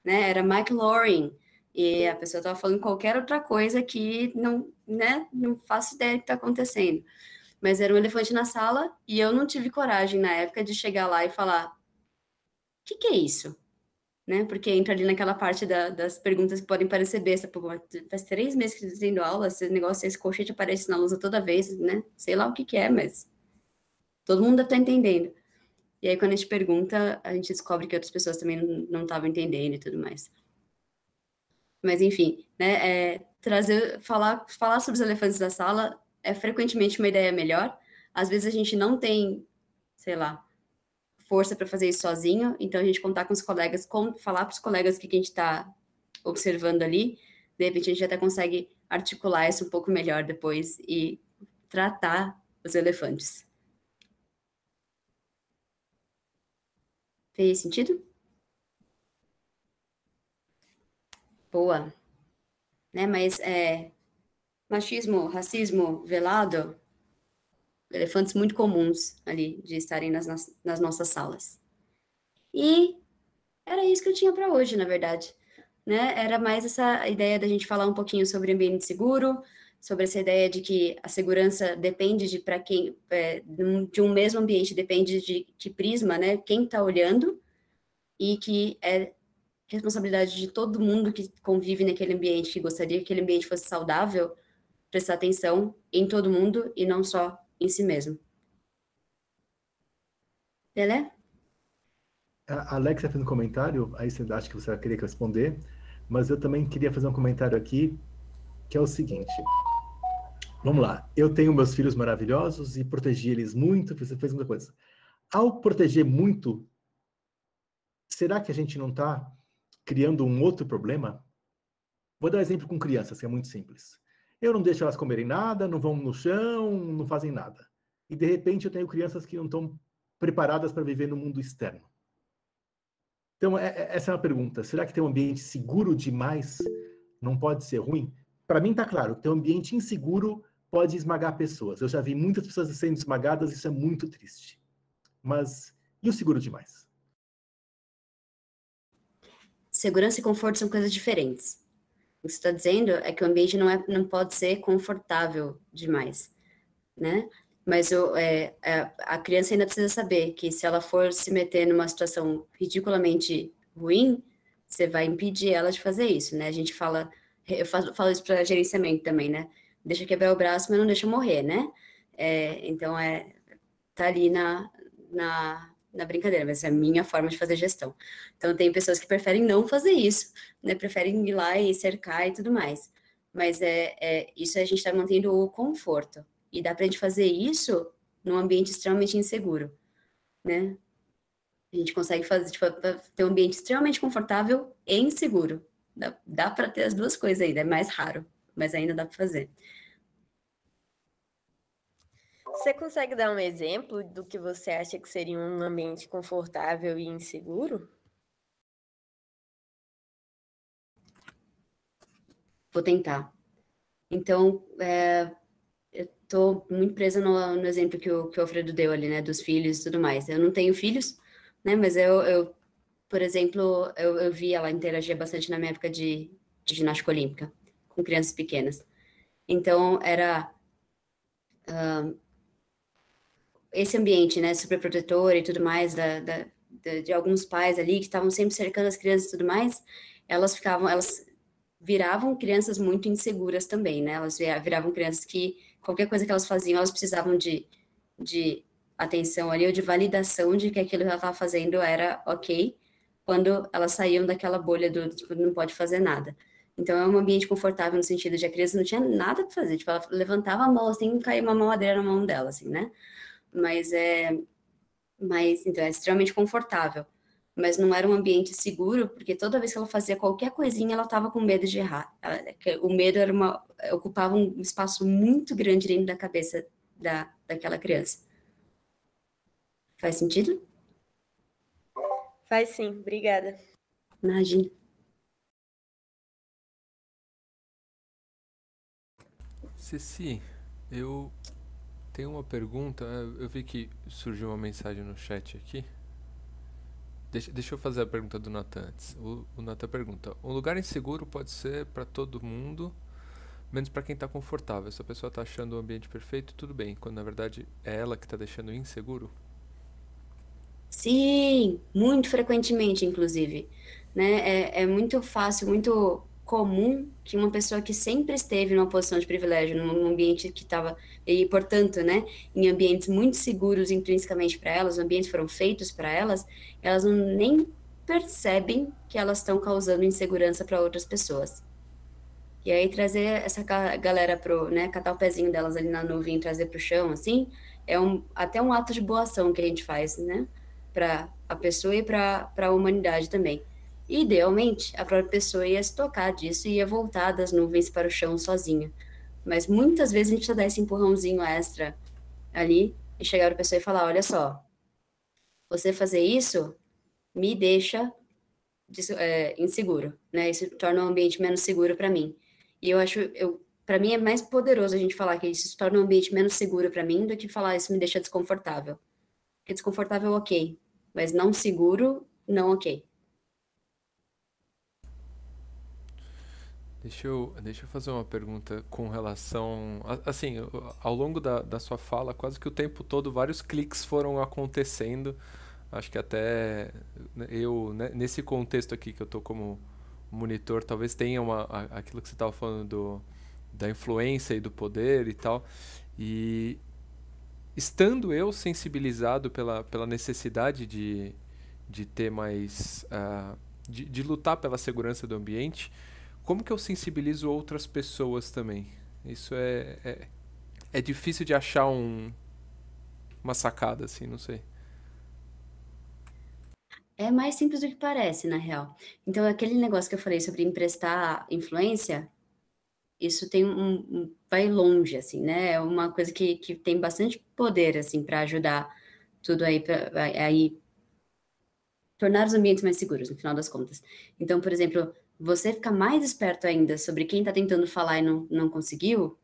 [SPEAKER 2] né? Era Mike Loring. E a pessoa tava falando qualquer outra coisa que não, né? Não faço ideia do que tá acontecendo. Mas era um elefante na sala e eu não tive coragem na época de chegar lá e falar: o que é isso? Né? Porque entra ali naquela parte das perguntas que podem parecer besta. Pô, faz 3 meses que eu tô tendo aula, esse negócio, esse colchete aparece na lousa toda vez, né? Sei lá o que é, mas todo mundo deve estar entendendo. E aí, quando a gente pergunta, a gente descobre que outras pessoas também não estavam entendendo e tudo mais. Mas, enfim, né? Falar sobre os elefantes da sala é frequentemente uma ideia melhor. Às vezes a gente não tem, sei lá, força para fazer isso sozinho, então a gente contar com os colegas, falar para os colegas o que a gente está observando ali, de repente a gente até consegue articular isso um pouco melhor depois e tratar os elefantes. Fez sentido? Boa. Né, mas machismo, racismo velado, elefantes muito comuns ali de estarem nas nossas salas. E era isso que eu tinha para hoje, na verdade. Né? Era mais essa ideia da gente falar um pouquinho sobre ambiente seguro, sobre essa ideia de que a segurança depende de para quem, de um mesmo ambiente, depende de que prisma, né? Quem está olhando, e que é responsabilidade de todo mundo que convive naquele ambiente, que gostaria que aquele ambiente fosse saudável, prestar atenção em todo mundo e não só em si mesmo. Beleza?
[SPEAKER 1] A Alexa fez um comentário, aí você acha que você queria responder, mas eu também queria fazer um comentário aqui, que é o seguinte. Vamos lá. Eu tenho meus filhos maravilhosos e protegi eles muito, você fez muita coisa. Ao proteger muito, será que a gente não está criando um outro problema? Vou dar um exemplo com crianças, que é muito simples. Eu não deixo elas comerem nada, não vão no chão, não fazem nada. E, de repente, eu tenho crianças que não estão preparadas para viver no mundo externo. Então, essa é uma pergunta. Será que ter um ambiente seguro demais não pode ser ruim? Para mim, está claro. Ter um ambiente inseguro pode esmagar pessoas. Eu já vi muitas pessoas sendo esmagadas, isso é muito triste. Mas, e o seguro demais?
[SPEAKER 2] Segurança e conforto são coisas diferentes. O que você está dizendo é que o ambiente não pode ser confortável demais, né? Mas a criança ainda precisa saber que se ela for se meter numa situação ridiculamente ruim, você vai impedir ela de fazer isso, né? A gente fala, eu falo isso para gerenciamento também, né? Deixa quebrar o braço, mas não deixa morrer, né? Então, tá ali na brincadeira, mas essa é a minha forma de fazer gestão. Então, tem pessoas que preferem não fazer isso, né? Preferem ir lá e cercar e tudo mais. Mas isso a gente está mantendo o conforto. E dá para a gente fazer isso num ambiente extremamente inseguro, né? A gente consegue fazer, tipo, ter um ambiente extremamente confortável e inseguro. Dá para ter as duas coisas ainda, é mais raro, mas ainda dá para fazer.
[SPEAKER 6] Você consegue dar um exemplo do que você acha que seria um ambiente confortável e inseguro?
[SPEAKER 2] Vou tentar. Então, eu tô muito presa no exemplo que o Alfredo deu ali, né, dos filhos e tudo mais. Eu não tenho filhos, né, mas por exemplo, eu vi ela interagir bastante na minha época de ginástica olímpica, com crianças pequenas. Então, era esse ambiente, né, super protetor e tudo mais, de alguns pais ali que estavam sempre cercando as crianças e tudo mais, elas viravam crianças muito inseguras também, né? Elas viravam crianças que qualquer coisa que elas faziam, elas precisavam de atenção ali, ou de validação de que aquilo que ela estava fazendo era ok, quando elas saíam daquela bolha tipo, não pode fazer nada. Então, é um ambiente confortável no sentido de a criança não tinha nada para fazer, tipo, ela levantava a mão assim, caía uma mamadeira na mão dela, assim, né? Então, é extremamente confortável. Mas não era um ambiente seguro, porque toda vez que ela fazia qualquer coisinha, ela estava com medo de errar. O medo ocupava um espaço muito grande dentro da cabeça daquela criança. Faz sentido?
[SPEAKER 6] Faz sim, obrigada.
[SPEAKER 2] Imagina.
[SPEAKER 3] Ceci, eu Tem uma pergunta, eu vi que surgiu uma mensagem no chat aqui. Deixa eu fazer a pergunta do Nathan antes. O Nathan pergunta: um lugar inseguro pode ser para todo mundo, menos para quem está confortável. Se a pessoa está achando o ambiente perfeito, tudo bem, quando na verdade é ela que está deixando inseguro?
[SPEAKER 2] Sim, muito frequentemente, inclusive, né? É muito fácil, muito comum que uma pessoa que sempre esteve numa posição de privilégio, num ambiente que estava, e portanto, né, em ambientes muito seguros intrinsecamente para elas, os ambientes foram feitos para elas, elas nem percebem que elas estão causando insegurança para outras pessoas. E aí trazer essa galera pro, né, catar o pezinho delas ali na nuvem e trazer pro chão, assim, até um ato de boa ação que a gente faz, né, para a pessoa e para a humanidade também. E, idealmente, a própria pessoa ia se tocar disso e ia voltar das nuvens para o chão sozinha. Mas muitas vezes a gente precisa dar esse empurrãozinho extra ali e chegar para a pessoa e falar: olha só, você fazer isso me deixa inseguro, né? Isso torna o ambiente menos seguro para mim. E para mim é mais poderoso a gente falar que isso torna o ambiente menos seguro para mim do que falar isso me deixa desconfortável. Porque desconfortável, ok, mas não seguro, não ok.
[SPEAKER 3] Deixa eu fazer uma pergunta com relação. Assim, ao longo da sua fala, quase que o tempo todo, vários cliques foram acontecendo. Acho que até eu, né, nesse contexto aqui que eu tô como monitor, talvez tenha aquilo que você estava falando da influência e do poder e tal. E estando eu sensibilizado pela necessidade de ter mais. De lutar pela segurança do ambiente, como que eu sensibilizo outras pessoas também? Isso é difícil de achar uma sacada, assim, não sei.
[SPEAKER 2] É mais simples do que parece, na real. Então, aquele negócio que eu falei sobre emprestar influência, isso tem vai longe, assim, né? É uma coisa que tem bastante poder, assim, para ajudar tudo aí, aí tornar os ambientes mais seguros, no final das contas. Então, por exemplo, você ficar mais esperto ainda sobre quem está tentando falar e não conseguiu,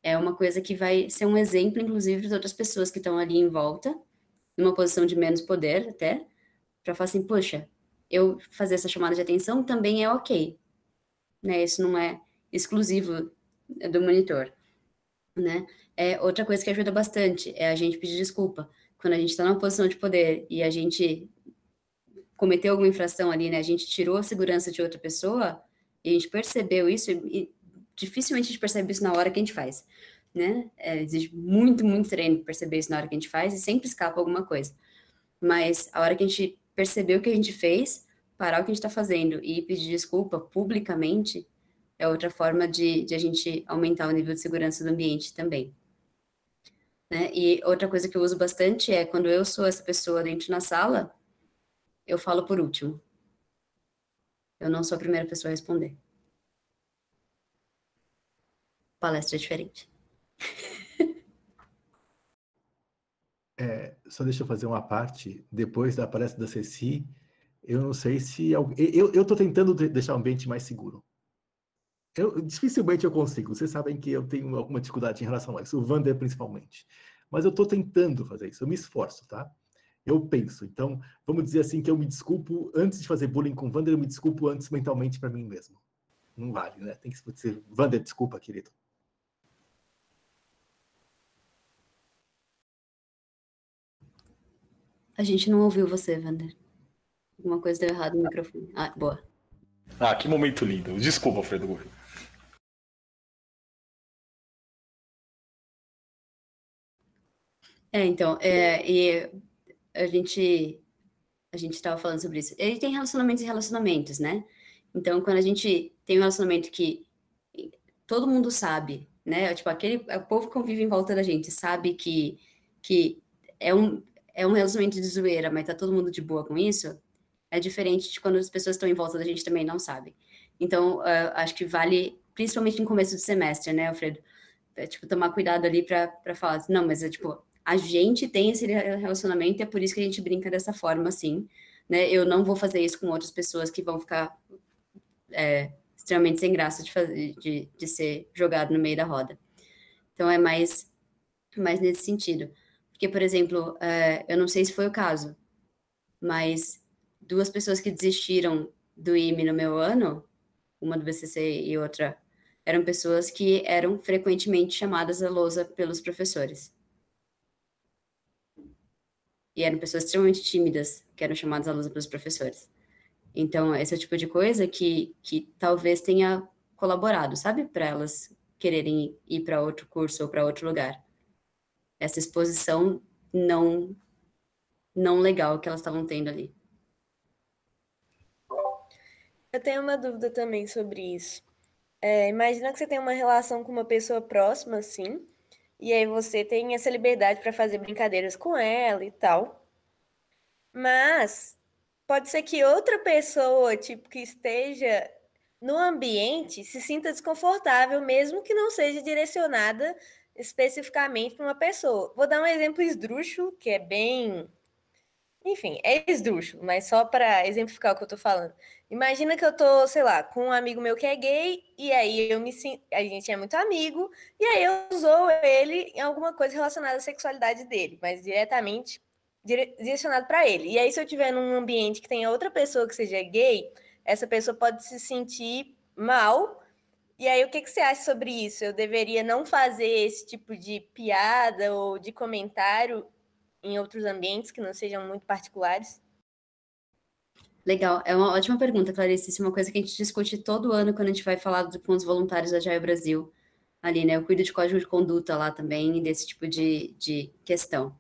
[SPEAKER 2] é uma coisa que vai ser um exemplo, inclusive, para outras pessoas que estão ali em volta, numa posição de menos poder até, para falar assim, poxa, eu fazer essa chamada de atenção também é ok, né? Isso não é exclusivo do monitor, né? Outra coisa que ajuda bastante é a gente pedir desculpa. Quando a gente está numa posição de poder e a gente cometeu alguma infração ali, né? A gente tirou a segurança de outra pessoa e a gente percebeu isso e dificilmente a gente percebe isso na hora que a gente faz, né? Existe muito, muito treino para perceber isso na hora que a gente faz e sempre escapa alguma coisa. Mas a hora que a gente percebeu o que a gente fez, parar o que a gente está fazendo e pedir desculpa publicamente é outra forma de a gente aumentar o nível de segurança do ambiente também. Né? E outra coisa que eu uso bastante é quando eu sou essa pessoa dentro na sala, eu falo por último. Eu não sou a primeira pessoa a responder. Palestra é diferente.
[SPEAKER 1] Só deixa eu fazer uma parte. Depois da palestra da Ceci, eu não sei se... Eu estou tentando deixar o ambiente mais seguro. Dificilmente eu consigo. Vocês sabem que eu tenho alguma dificuldade em relação a isso. O Wander, principalmente. Mas eu estou tentando fazer isso. Eu me esforço, tá? Eu penso. Então, vamos dizer assim que eu me desculpo antes de fazer bullying com o Wander, eu me desculpo antes mentalmente para mim mesmo. Não vale, né? Tem que ser... Wander, desculpa, querido.
[SPEAKER 2] A gente não ouviu você, Wander. Alguma coisa deu errado no microfone. Ah, boa.
[SPEAKER 7] Ah, que momento lindo. Desculpa, Alfredo Gouveia.
[SPEAKER 2] Então, e a gente estava falando sobre isso. Ele tem relacionamentos e relacionamentos, né? Então, quando a gente tem um relacionamento que todo mundo sabe, né? Tipo, o povo que convive em volta da gente sabe que é um relacionamento de zoeira, mas tá todo mundo de boa com isso, é diferente de quando as pessoas estão em volta da gente também não sabem. Então, acho que vale, principalmente no começo do semestre, né, Alfredo? Tipo, tomar cuidado ali para falar, não, mas tipo, a gente tem esse relacionamento e é por isso que a gente brinca dessa forma, assim, né? Eu não vou fazer isso com outras pessoas que vão ficar extremamente sem graça de ser jogado no meio da roda. Então, é mais mais nesse sentido. Porque, por exemplo, eu não sei se foi o caso, mas 2 pessoas que desistiram do IME no meu ano, uma do BCC e outra, eram pessoas que eram frequentemente chamadas à lousa pelos professores. E eram pessoas extremamente tímidas que eram chamadas à lousa pelos professores. Então, esse é o tipo de coisa que talvez tenha colaborado, sabe? Para elas quererem ir para outro curso ou para outro lugar. Essa exposição não legal que elas estavam tendo ali.
[SPEAKER 6] Eu tenho uma dúvida também sobre isso. Imagina que você tem uma relação com uma pessoa próxima, assim, e aí você tem essa liberdade para fazer brincadeiras com ela e tal. Mas pode ser que outra pessoa, tipo, que esteja no ambiente se sinta desconfortável, mesmo que não seja direcionada especificamente para uma pessoa. Vou dar um exemplo esdrúxulo, que é bem... Enfim, é esdrúxulo, mas só para exemplificar o que eu tô falando. Imagina que eu tô, sei lá, com um amigo meu que é gay, e aí a gente é muito amigo, e aí eu zoo ele em alguma coisa relacionada à sexualidade dele, mas diretamente direcionado para ele. E aí, se eu tiver num ambiente que tenha outra pessoa que seja gay, essa pessoa pode se sentir mal. E aí, o que você acha sobre isso? Eu deveria não fazer esse tipo de piada ou de comentário em outros ambientes que não sejam muito particulares?
[SPEAKER 2] Legal, é uma ótima pergunta, Clarice. Isso é uma coisa que a gente discute todo ano quando a gente vai falar com os voluntários da Agile Brasil. Ali, né? Eu cuido de código de conduta lá também, desse tipo de questão.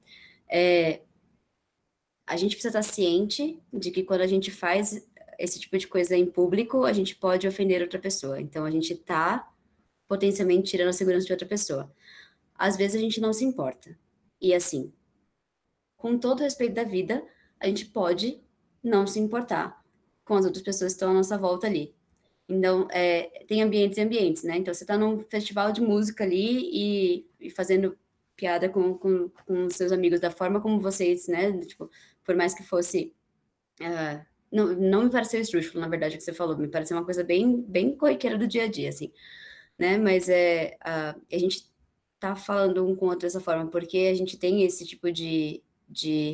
[SPEAKER 2] A gente precisa estar ciente de que quando a gente faz esse tipo de coisa em público, a gente pode ofender outra pessoa. Então, a gente está potencialmente tirando a segurança de outra pessoa. Às vezes, a gente não se importa. E assim, com todo o respeito da vida, a gente pode não se importar com as outras pessoas que estão à nossa volta ali. Então, tem ambientes e ambientes, né? Então, você está num festival de música ali e fazendo piada com seus amigos da forma como vocês, né? Tipo, por mais que fosse... não me pareceu esdrúxulo, na verdade, o que você falou. Me pareceu uma coisa bem, bem corriqueira do dia a dia, assim, né? Mas a gente tá falando um com o outro dessa forma porque a gente tem esse tipo de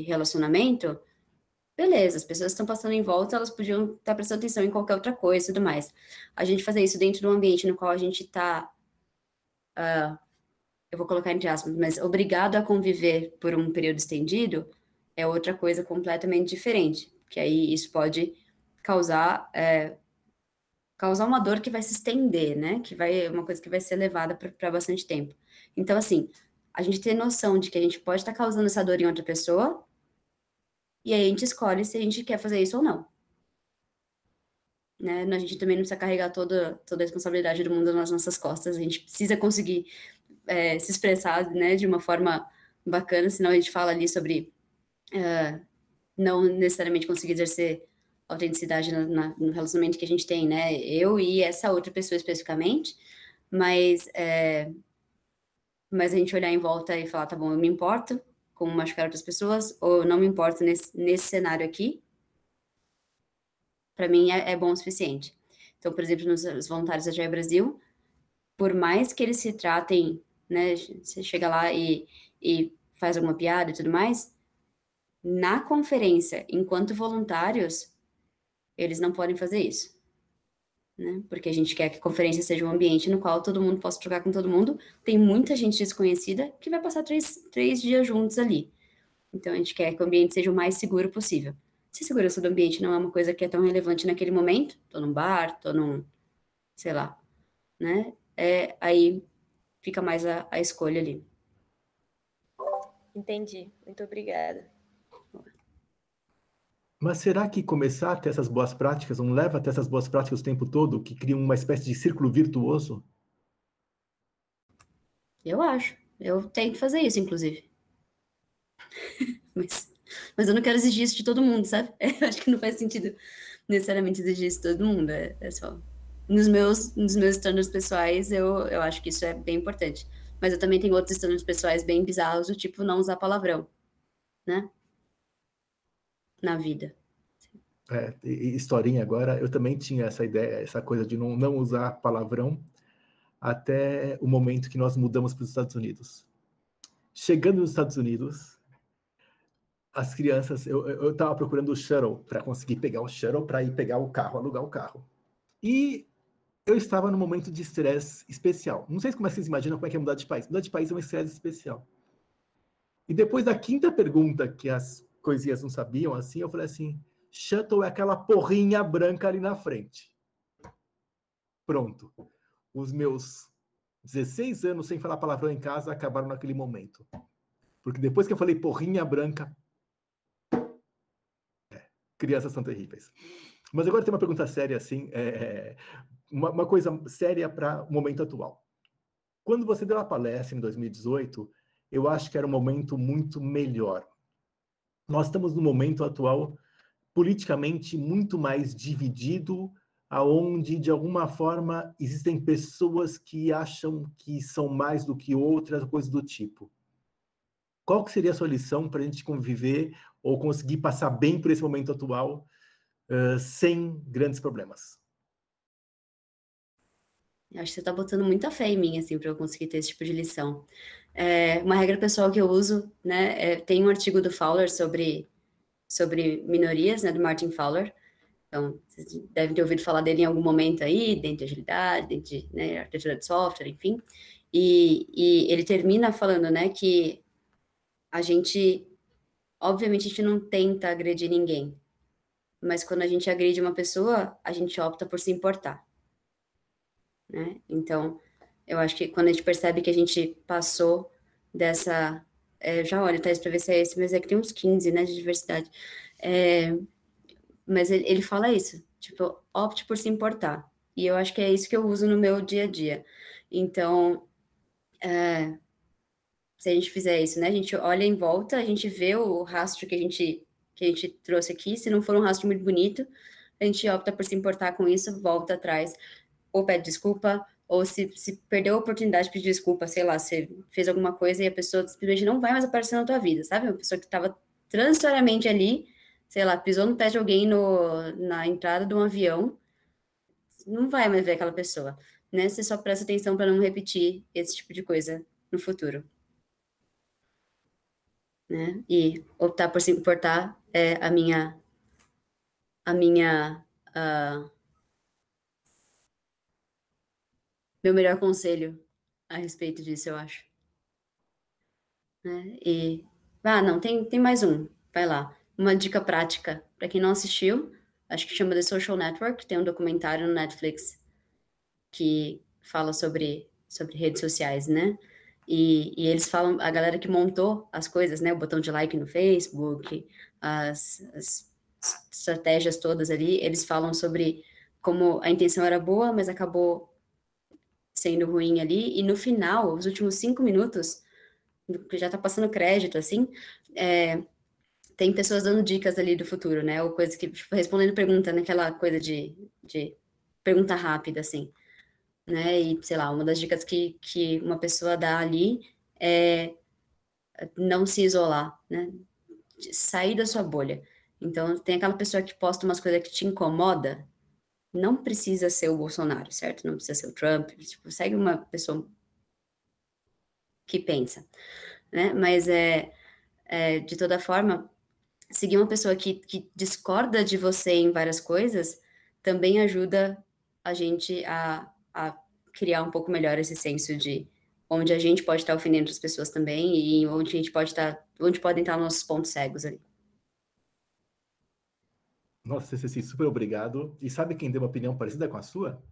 [SPEAKER 2] relacionamento, beleza, as pessoas que estão passando em volta, elas podiam estar prestando atenção em qualquer outra coisa e tudo mais. A gente fazer isso dentro de um ambiente no qual a gente está, eu vou colocar entre aspas, mas obrigado a conviver por um período estendido, é outra coisa completamente diferente, que aí isso pode causar uma dor que vai se estender, né? Que vai uma coisa que vai ser levada para bastante tempo. Então, assim, a gente tem noção de que a gente pode estar causando essa dor em outra pessoa, e aí a gente escolhe se a gente quer fazer isso ou não. Né? A gente também não precisa carregar toda a responsabilidade do mundo nas nossas costas, a gente precisa conseguir se expressar, né, de uma forma bacana, senão a gente fala ali sobre não necessariamente conseguir exercer autenticidade no relacionamento que a gente tem, né, eu e essa outra pessoa especificamente, mas a gente olhar em volta e falar, tá bom, eu me importo com machucar outras pessoas, ou eu não me importo nesse cenário aqui, para mim é bom o suficiente. Então, por exemplo, nos voluntários da Agile Brasil, por mais que eles se tratem, né, você chega lá e faz alguma piada e tudo mais, na conferência, enquanto voluntários, eles não podem fazer isso. Né? Porque a gente quer que a conferência seja um ambiente no qual todo mundo possa trocar com todo mundo. Tem muita gente desconhecida que vai passar 3 dias juntos ali. Então, a gente quer que o ambiente seja o mais seguro possível. Se a segurança do ambiente não é uma coisa que é tão relevante naquele momento, tô num bar, tô num, sei lá, né? Aí fica mais a escolha ali.
[SPEAKER 6] Entendi. Muito obrigada.
[SPEAKER 1] Mas será que começar a ter essas boas práticas não leva a ter essas boas práticas o tempo todo, que cria uma espécie de círculo virtuoso?
[SPEAKER 2] Eu acho. Eu tento fazer isso, inclusive. Mas eu não quero exigir isso de todo mundo, sabe? Eu acho que não faz sentido necessariamente exigir isso de todo mundo. É só... Nos meus estándares pessoais, eu acho que isso é bem importante. Mas eu também tenho outros estándares pessoais bem bizarros, do tipo não usar palavrão, né? Na vida.
[SPEAKER 1] Historinha agora, eu também tinha essa ideia, essa coisa de não usar palavrão até o momento que nós mudamos para os Estados Unidos. Chegando nos Estados Unidos, as crianças... Eu estava procurando o shuttle para conseguir pegar o shuttle para ir pegar o carro, alugar o carro. E eu estava num momento de estresse especial. Não sei como é que vocês imaginam como é que é mudar de país. Mudar de país é um estresse especial. E depois da quinta pergunta, que as coisinhas não sabiam, assim, eu falei assim, shuttle é aquela porrinha branca ali na frente. Pronto. Os meus 16 anos sem falar palavrão em casa acabaram naquele momento. Porque depois que eu falei porrinha branca, crianças são terríveis. Mas agora tem uma pergunta séria, assim, uma coisa séria para o momento atual. Quando você deu a palestra em 2018, eu acho que era um momento muito melhor. Nós estamos no momento atual politicamente muito mais dividido, aonde, de alguma forma, existem pessoas que acham que são mais do que outras, coisas do tipo. Qual que seria a sua lição para a gente conviver ou conseguir passar bem por esse momento atual sem grandes problemas?
[SPEAKER 2] Eu acho que você está botando muita fé em mim, assim, para eu conseguir ter esse tipo de lição. Uma regra pessoal que eu uso, né, tem um artigo do Fowler sobre minorias, né, do Martin Fowler. Então, vocês devem ter ouvido falar dele em algum momento aí, dentro de agilidade, dentro de, né, arquitetura de software, enfim. E ele termina falando, né, que obviamente, a gente não tenta agredir ninguém, mas quando a gente agride uma pessoa, a gente opta por se importar, né? Então, eu acho que quando a gente percebe que a gente passou dessa... já olho, tá, para ver se é esse, mas é que tem uns 15, né, de diversidade. Mas ele fala isso, tipo, opte por se importar. E eu acho que é isso que eu uso no meu dia a dia. Então, se a gente fizer isso, né, a gente olha em volta, a gente vê o rastro que a gente trouxe aqui, se não for um rastro muito bonito, a gente opta por se importar com isso, volta atrás, ou pede desculpa, ou se perdeu a oportunidade de pedir desculpa, sei lá, você fez alguma coisa e a pessoa simplesmente não vai mais aparecer na tua vida, sabe? Uma pessoa que estava transitoriamente ali, sei lá, pisou no pé de alguém na entrada de um avião, não vai mais ver aquela pessoa, né? Você só presta atenção para não repetir esse tipo de coisa no futuro, né? E optar por se importar é meu melhor conselho a respeito disso, eu acho. Né? Não, tem mais um, vai lá. Uma dica prática, para quem não assistiu, acho que chama The Social Network, tem um documentário no Netflix que fala sobre redes sociais, né? E eles falam, a galera que montou as coisas, né? O botão de like no Facebook, as estratégias todas ali, eles falam sobre como a intenção era boa, mas acabou sendo ruim ali, e no final, os últimos 5 minutos, que já tá passando crédito, assim, tem pessoas dando dicas ali do futuro, né, ou coisa que, tipo, respondendo pergunta, naquela coisa de pergunta rápida, assim, né, e, sei lá, uma das dicas que uma pessoa dá ali é não se isolar, né, sair da sua bolha. Então, tem aquela pessoa que posta umas coisas que te incomoda, não precisa ser o Bolsonaro, certo? Não precisa ser o Trump, tipo, segue uma pessoa que pensa, né? Mas de toda forma, seguir uma pessoa que discorda de você em várias coisas também ajuda a gente a criar um pouco melhor esse senso de onde a gente pode estar ofendendo as pessoas também e onde a gente onde podem estar nossos pontos cegos ali.
[SPEAKER 1] Nossa, Ceci, super obrigado. E sabe quem deu uma opinião parecida com a sua?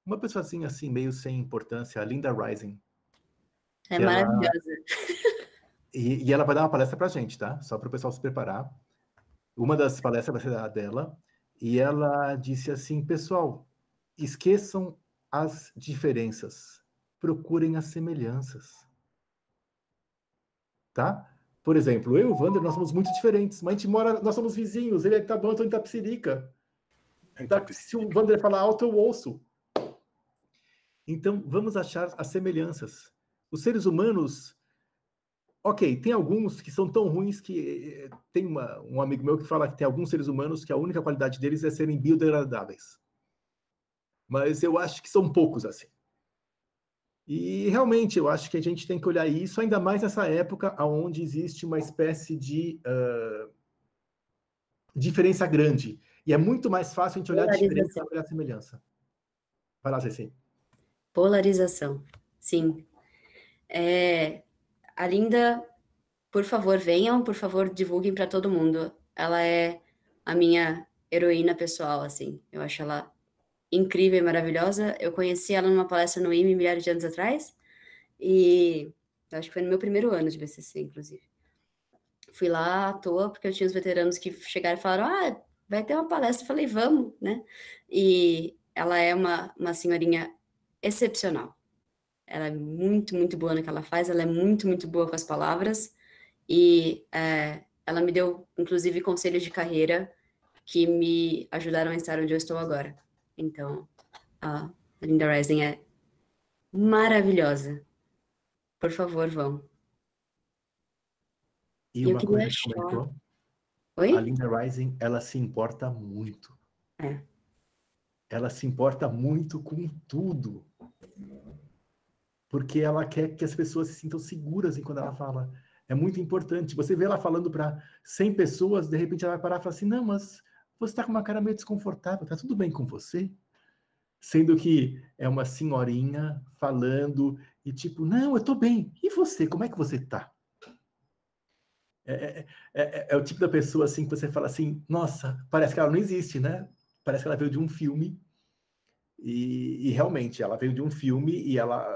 [SPEAKER 1] Uma pessoa assim, meio sem importância, a Linda Rising.
[SPEAKER 2] É maravilhosa.
[SPEAKER 1] E ela vai dar uma palestra pra gente, tá? Só para o pessoal se preparar. Uma das palestras vai ser a dela. E ela disse assim, pessoal, esqueçam as diferenças. Procurem as semelhanças. Tá? Por exemplo, eu e o Wander, nós somos muito diferentes, mas nós somos vizinhos, ele é de Taboão, eu estou em Itapecerica. Se o Wander falar alto, eu ouço. Então, vamos achar as semelhanças. Os seres humanos, ok, tem alguns que são tão ruins que... Tem um amigo meu que fala que tem alguns seres humanos que a única qualidade deles é serem biodegradáveis. Mas eu acho que são poucos assim. E realmente eu acho que a gente tem que olhar isso, ainda mais nessa época onde existe uma espécie de diferença grande. E é muito mais fácil a gente olhar a diferença do que olhar a semelhança. Vai lá, Ceci.
[SPEAKER 2] Polarização, sim. A Linda, por favor, venham, por favor, divulguem para todo mundo. Ela é a minha heroína pessoal, assim. Eu acho ela incrível e maravilhosa. Eu conheci ela numa palestra no IME milhares de anos atrás, e acho que foi no meu primeiro ano de BCC, inclusive. Fui lá à toa, porque eu tinha os veteranos que chegaram e falaram, vai ter uma palestra. Eu falei, vamos, né? E ela é uma senhorinha excepcional. Ela é muito, muito boa no que ela faz, ela é muito, muito boa com as palavras, e ela me deu, inclusive, conselhos de carreira que me ajudaram a estar onde eu estou agora. Então, a Linda Rising é maravilhosa. Por favor, vão.
[SPEAKER 1] E
[SPEAKER 2] eu
[SPEAKER 1] uma
[SPEAKER 2] queria
[SPEAKER 1] coisa que comentou,
[SPEAKER 2] Oi?
[SPEAKER 1] a Linda Rising, ela se importa muito. Ela se importa muito com tudo. Porque ela quer que as pessoas se sintam seguras quando ela fala. É muito importante. Você vê ela falando para 100 pessoas, de repente ela vai parar e falar assim, não, mas você está com uma cara meio desconfortável, tá tudo bem com você? Sendo que é uma senhorinha falando e tipo, não, eu tô bem. E você, como é que você tá? É o tipo da pessoa assim que você fala assim, nossa, parece que ela não existe, né? Parece que ela veio de um filme e realmente ela veio de um filme e ela,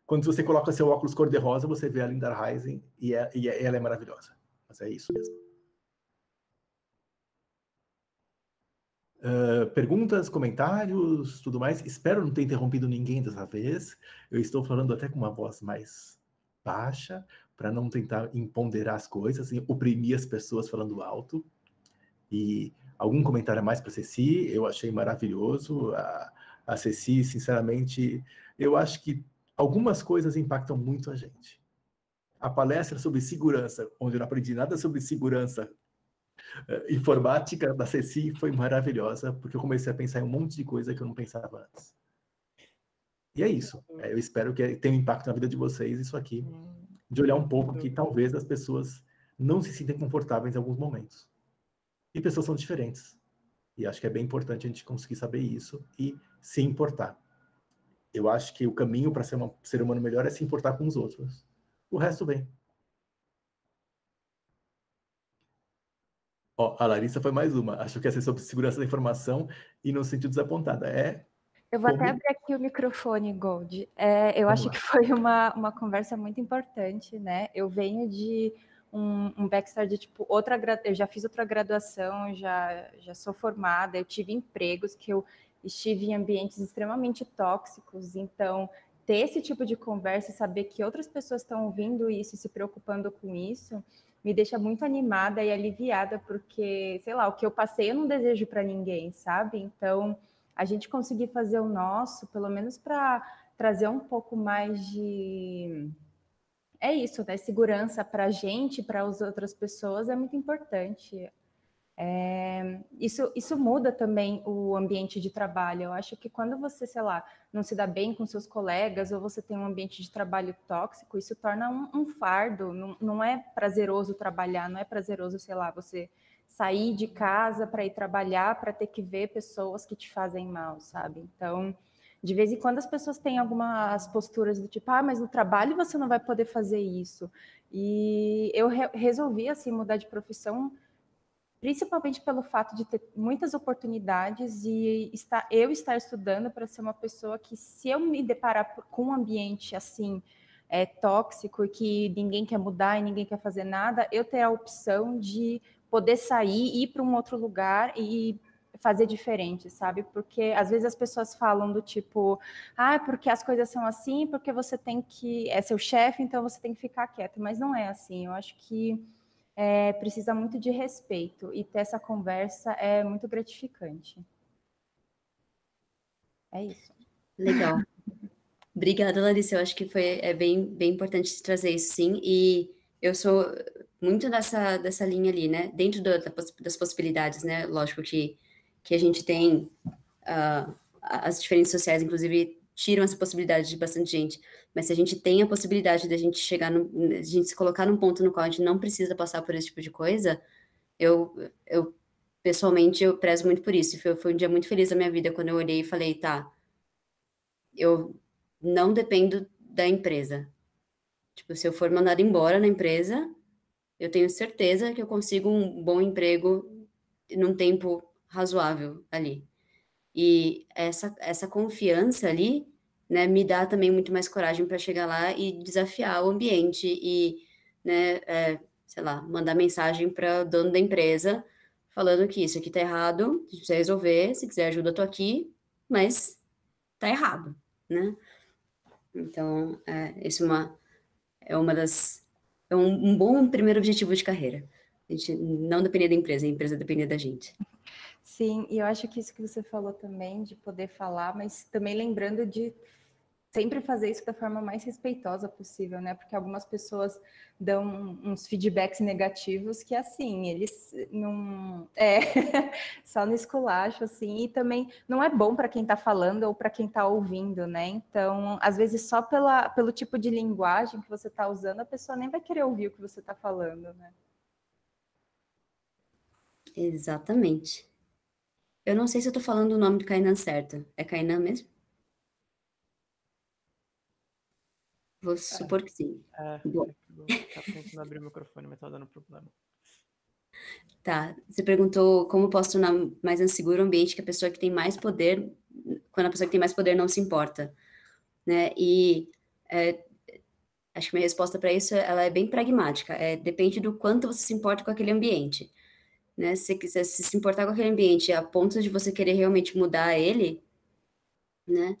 [SPEAKER 1] quando você coloca seu óculos cor-de-rosa, você vê a Linda Rising e ela é maravilhosa. Mas é isso mesmo. Perguntas, comentários, tudo mais. Espero não ter interrompido ninguém dessa vez. Eu estou falando até com uma voz mais baixa, para não tentar empoderar as coisas, e oprimir as pessoas falando alto. E algum comentário a mais para a Ceci? Eu achei maravilhoso. A Ceci, sinceramente, eu acho que algumas coisas impactam muito a gente. A palestra sobre segurança, onde eu não aprendi nada sobre segurança informática da Ceci, foi maravilhosa, porque eu comecei a pensar em um monte de coisa que eu não pensava antes. E é isso. Eu espero que tenha um impacto na vida de vocês, isso aqui, de olhar um pouco que talvez as pessoas não se sintem confortáveis em alguns momentos. E pessoas são diferentes. E acho que é bem importante a gente conseguir saber isso e se importar. Eu acho que o caminho para ser um ser humano melhor é se importar com os outros. O resto vem. A Larissa foi mais uma. Acho que ia ser sobre segurança da informação e não se sentiu desapontada.
[SPEAKER 8] Eu vou até abrir aqui o microfone, Gold. Eu acho que foi uma conversa muito importante, né? Eu venho de um backstory de, tipo, eu já fiz outra graduação, já sou formada, eu tive empregos que eu estive em ambientes extremamente tóxicos, então ter esse tipo de conversa e saber que outras pessoas estão ouvindo isso e se preocupando com isso, me deixa muito animada e aliviada, porque, sei lá, o que eu passei eu não desejo para ninguém, sabe? Então, a gente conseguir fazer o nosso, pelo menos para trazer um pouco mais de... É isso, né? Segurança para a gente, para as outras pessoas, é muito importante. Isso muda também o ambiente de trabalho. Eu acho que quando você, sei lá, não se dá bem com seus colegas ou você tem um ambiente de trabalho tóxico, isso torna um fardo. Não é prazeroso trabalhar, não é prazeroso, sei lá, você sair de casa para ir trabalhar, para ter que ver pessoas que te fazem mal, sabe? Então, de vez em quando as pessoas têm algumas posturas do tipo, mas no trabalho você não vai poder fazer isso. E eu resolvi, assim, mudar de profissão principalmente pelo fato de ter muitas oportunidades e eu estar estudando para ser uma pessoa que, se eu me deparar com um ambiente assim, tóxico e que ninguém quer mudar e ninguém quer fazer nada, eu ter a opção de poder sair, ir para um outro lugar e fazer diferente, sabe? Porque às vezes as pessoas falam do tipo, porque as coisas são assim, porque você tem que... é seu chefe, então você tem que ficar quieto. Mas não é assim. Eu acho que precisa muito de respeito, e ter essa conversa é muito gratificante. É isso.
[SPEAKER 2] Legal. Obrigada, Larissa. Eu acho que é bem importante trazer isso, sim. E eu sou muito dessa linha ali, né? Dentro das possibilidades, né? Lógico que a gente tem as diferenças sociais, inclusive tiram essa possibilidade de bastante gente. Mas se a gente tem a possibilidade de a gente chegar, a gente se colocar num ponto no qual a gente não precisa passar por esse tipo de coisa, eu pessoalmente, eu prezo muito por isso. Foi um dia muito feliz da minha vida quando eu olhei e falei, tá, eu não dependo da empresa. Tipo, se eu for mandada embora na empresa, eu tenho certeza que eu consigo um bom emprego num tempo razoável ali. E essa confiança ali, né, me dá também muito mais coragem para chegar lá e desafiar o ambiente e, né, sei lá, mandar mensagem para o dono da empresa falando que isso aqui tá errado, a gente precisa resolver, se quiser ajuda, eu tô aqui, mas tá errado, né? Então, isso é um bom primeiro objetivo de carreira. A gente não depender da empresa, a empresa depender da gente.
[SPEAKER 8] Sim, e eu acho que isso que você falou também, de poder falar, mas também lembrando de sempre fazer isso da forma mais respeitosa possível, né? Porque algumas pessoas dão uns feedbacks negativos que, assim, eles não... só no esculacho, assim, e também não é bom para quem está falando ou para quem está ouvindo, né? Então, às vezes, só pelo tipo de linguagem que você está usando, a pessoa nem vai querer ouvir o que você está falando, né?
[SPEAKER 2] Exatamente. Eu não sei se eu tô falando o nome do Kainan certo. É Kainan mesmo? Vou supor que sim. Bom.
[SPEAKER 5] Tá tentando abrir o microfone, mas tá dando problema.
[SPEAKER 2] Tá. Você perguntou como posso tornar mais inseguro o ambiente que a pessoa que tem mais poder, quando a pessoa que tem mais poder não se importa, né? E acho que minha resposta para isso, ela é bem pragmática. Depende do quanto você se importa com aquele ambiente, né? Se você quiser se importar com aquele ambiente a ponto de você querer realmente mudar ele, né?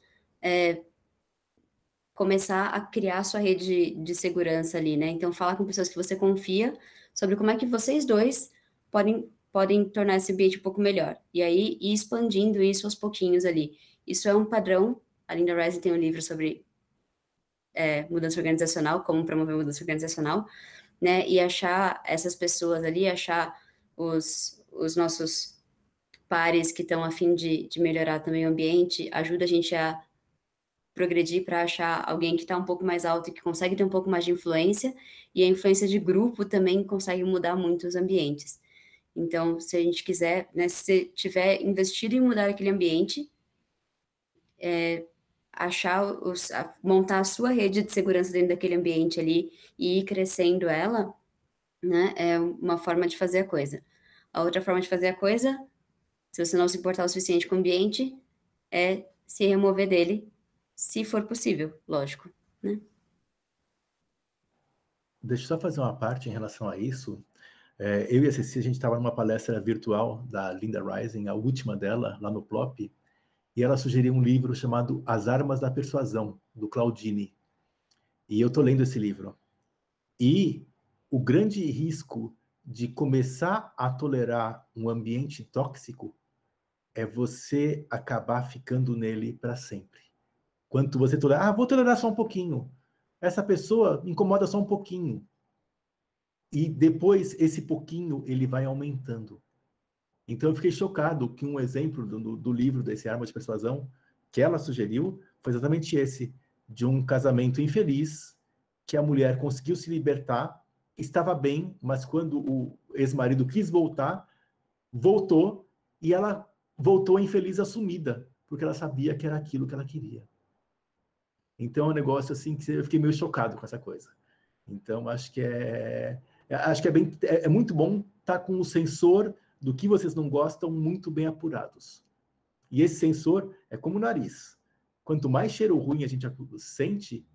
[SPEAKER 2] Começar a criar a sua rede de segurança ali, né? Então, falar com pessoas que você confia sobre como é que vocês dois podem tornar esse ambiente um pouco melhor. E aí, ir expandindo isso aos pouquinhos ali. Isso é um padrão. A Linda Rising tem um livro sobre mudança organizacional, como promover mudança organizacional, né? E achar essas pessoas ali, achar os nossos pares que estão a fim de melhorar também o ambiente, ajuda a gente a progredir para achar alguém que está um pouco mais alto e que consegue ter um pouco mais de influência, e a influência de grupo também consegue mudar muito os ambientes. Então, se a gente quiser, né, se tiver investido em mudar aquele ambiente, montar a sua rede de segurança dentro daquele ambiente ali e ir crescendo ela, né, é uma forma de fazer a coisa. A outra forma de fazer a coisa, se você não se importar o suficiente com o ambiente, é se remover dele, se for possível, lógico, né?
[SPEAKER 9] Deixa eu só fazer uma parte em relação a isso. Eu e a Ceci, a gente estava numa palestra virtual da Linda Rising, a última dela, lá no Plop, e ela sugeriu um livro chamado As Armas da Persuasão, do Claudine. E eu estou lendo esse livro. E o grande risco de começar a tolerar um ambiente tóxico é você acabar ficando nele para sempre. Quanto você tolerar, vou tolerar só um pouquinho. Essa pessoa me incomoda só um pouquinho. E depois, esse pouquinho, ele vai aumentando. Então, eu fiquei chocado que um exemplo do livro desse Arma de Persuasão que ela sugeriu foi exatamente esse, de um casamento infeliz, que a mulher conseguiu se libertar, estava bem, mas quando o ex-marido quis voltar, voltou, e ela voltou infeliz assumida, porque ela sabia que era aquilo que ela queria. Então, é um negócio assim que eu fiquei meio chocado com essa coisa. Então, acho que é muito bom estar com o sensor do que vocês não gostam muito bem apurados. E esse sensor é como o nariz. Quanto mais cheiro ruim a gente sente,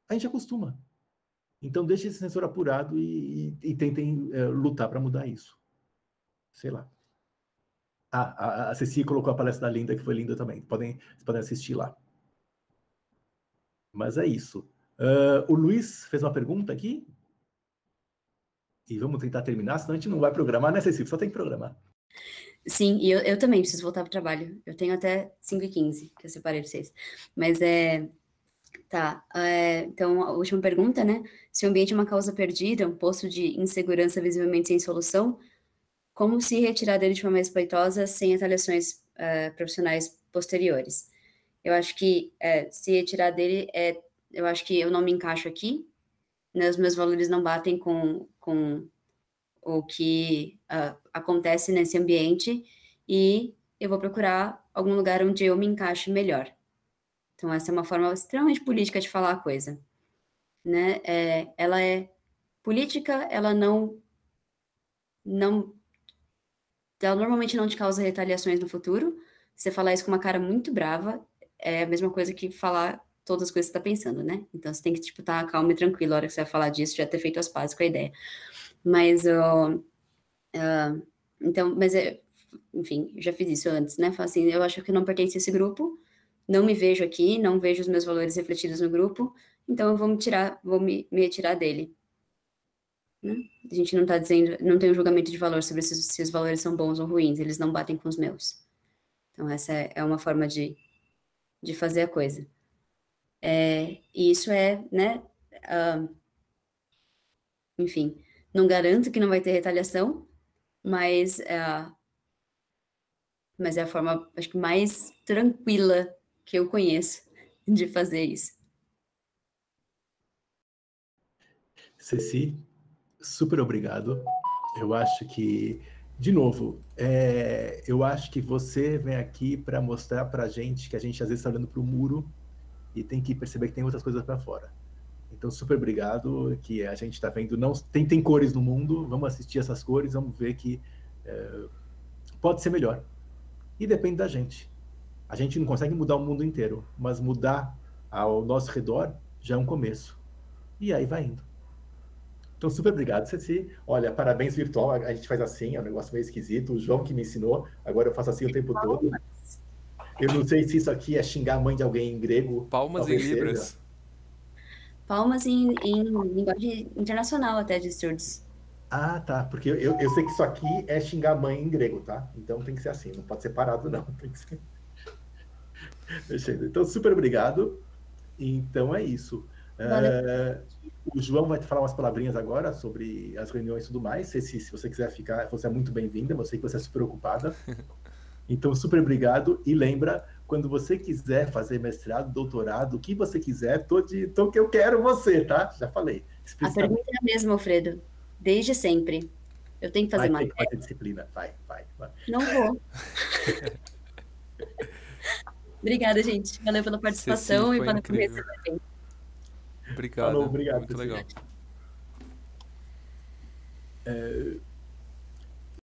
[SPEAKER 9] a gente acostuma. Então, deixe esse sensor apurado e tentem lutar para mudar isso. Sei lá. A Ceci colocou a palestra da Linda, que foi linda também. Vocês podem assistir lá. Mas é isso. O Luiz fez uma pergunta aqui. E vamos tentar terminar, senão a gente não vai programar, né, Ceci? Só tem que programar.
[SPEAKER 2] Sim, e eu também preciso voltar para o trabalho. Eu tenho até 5h15, que eu separei para vocês. Mas tá. Então, a última pergunta, né? Se o ambiente é uma causa perdida, um poço de insegurança visivelmente sem solução, como se retirar dele de forma respeitosa sem retaliações profissionais posteriores? Eu acho que se retirar dele, eu acho que eu não me encaixo aqui, né? Os meus valores não batem com o que acontece nesse ambiente e eu vou procurar algum lugar onde eu me encaixe melhor. Então, essa é uma forma extremamente política de falar a coisa, né? Ela é política, ela normalmente não te causa retaliações no futuro. Você falar isso com uma cara muito brava é a mesma coisa que falar todas as coisas que você tá pensando, né? Então, você tem que, tipo, estar calmo e tranquilo na hora que você vai falar disso, já ter feito as pazes com a ideia. Mas, então, enfim, já fiz isso antes, né? Falar assim, eu acho que eu não pertenço a esse grupo, não me vejo aqui, não vejo os meus valores refletidos no grupo, então eu vou me retirar dele. Né? A gente não tá dizendo, não tem um julgamento de valor sobre se os valores são bons ou ruins, eles não batem com os meus. Então, essa é uma forma de fazer a coisa. E isso né? Enfim, não garanto que não vai ter retaliação, mas é a forma, acho que mais tranquila que eu conheço de fazer isso.
[SPEAKER 9] Ceci, super obrigado. Eu acho que, de novo, eu acho que você vem aqui para mostrar para a gente que a gente às vezes está olhando para o muro e tem que perceber que tem outras coisas para fora. Então, super obrigado, que a gente está vendo, não tem cores no mundo, vamos assistir essas cores, vamos ver que pode ser melhor. E depende da gente. A gente não consegue mudar o mundo inteiro, mas mudar ao nosso redor já é um começo. E aí vai indo. Então, super obrigado, Ceci. Olha, parabéns virtual, a gente faz assim, é um negócio meio esquisito. O João que me ensinou, agora eu faço assim o tempo todo. Eu não sei se isso aqui é xingar a mãe de alguém em grego.
[SPEAKER 3] Palmas em libras.
[SPEAKER 2] Palmas em linguagem internacional até de surdos.
[SPEAKER 9] Ah, tá. Porque eu sei que isso aqui é xingar a mãe em grego, tá? Então tem que ser assim, não pode ser parado, não. Tem que ser... Então, super obrigado. Então é isso. O João vai falar umas palavrinhas agora sobre as reuniões e tudo mais. Se você quiser ficar, você é muito bem-vinda. Eu sei que você é super ocupada. Então, super obrigado. E lembra, quando você quiser fazer mestrado, doutorado, o que você quiser, tô que eu quero você, tá? Já falei.
[SPEAKER 2] A pergunta é a mesma, Alfredo. Desde sempre. Eu tenho que fazer mais.
[SPEAKER 9] Vai ter disciplina. Vai.
[SPEAKER 2] Não vou. Obrigada, gente. Valeu pela participação e valeu por receber.
[SPEAKER 3] Obrigado.
[SPEAKER 9] Falou, obrigado.
[SPEAKER 3] Muito legal.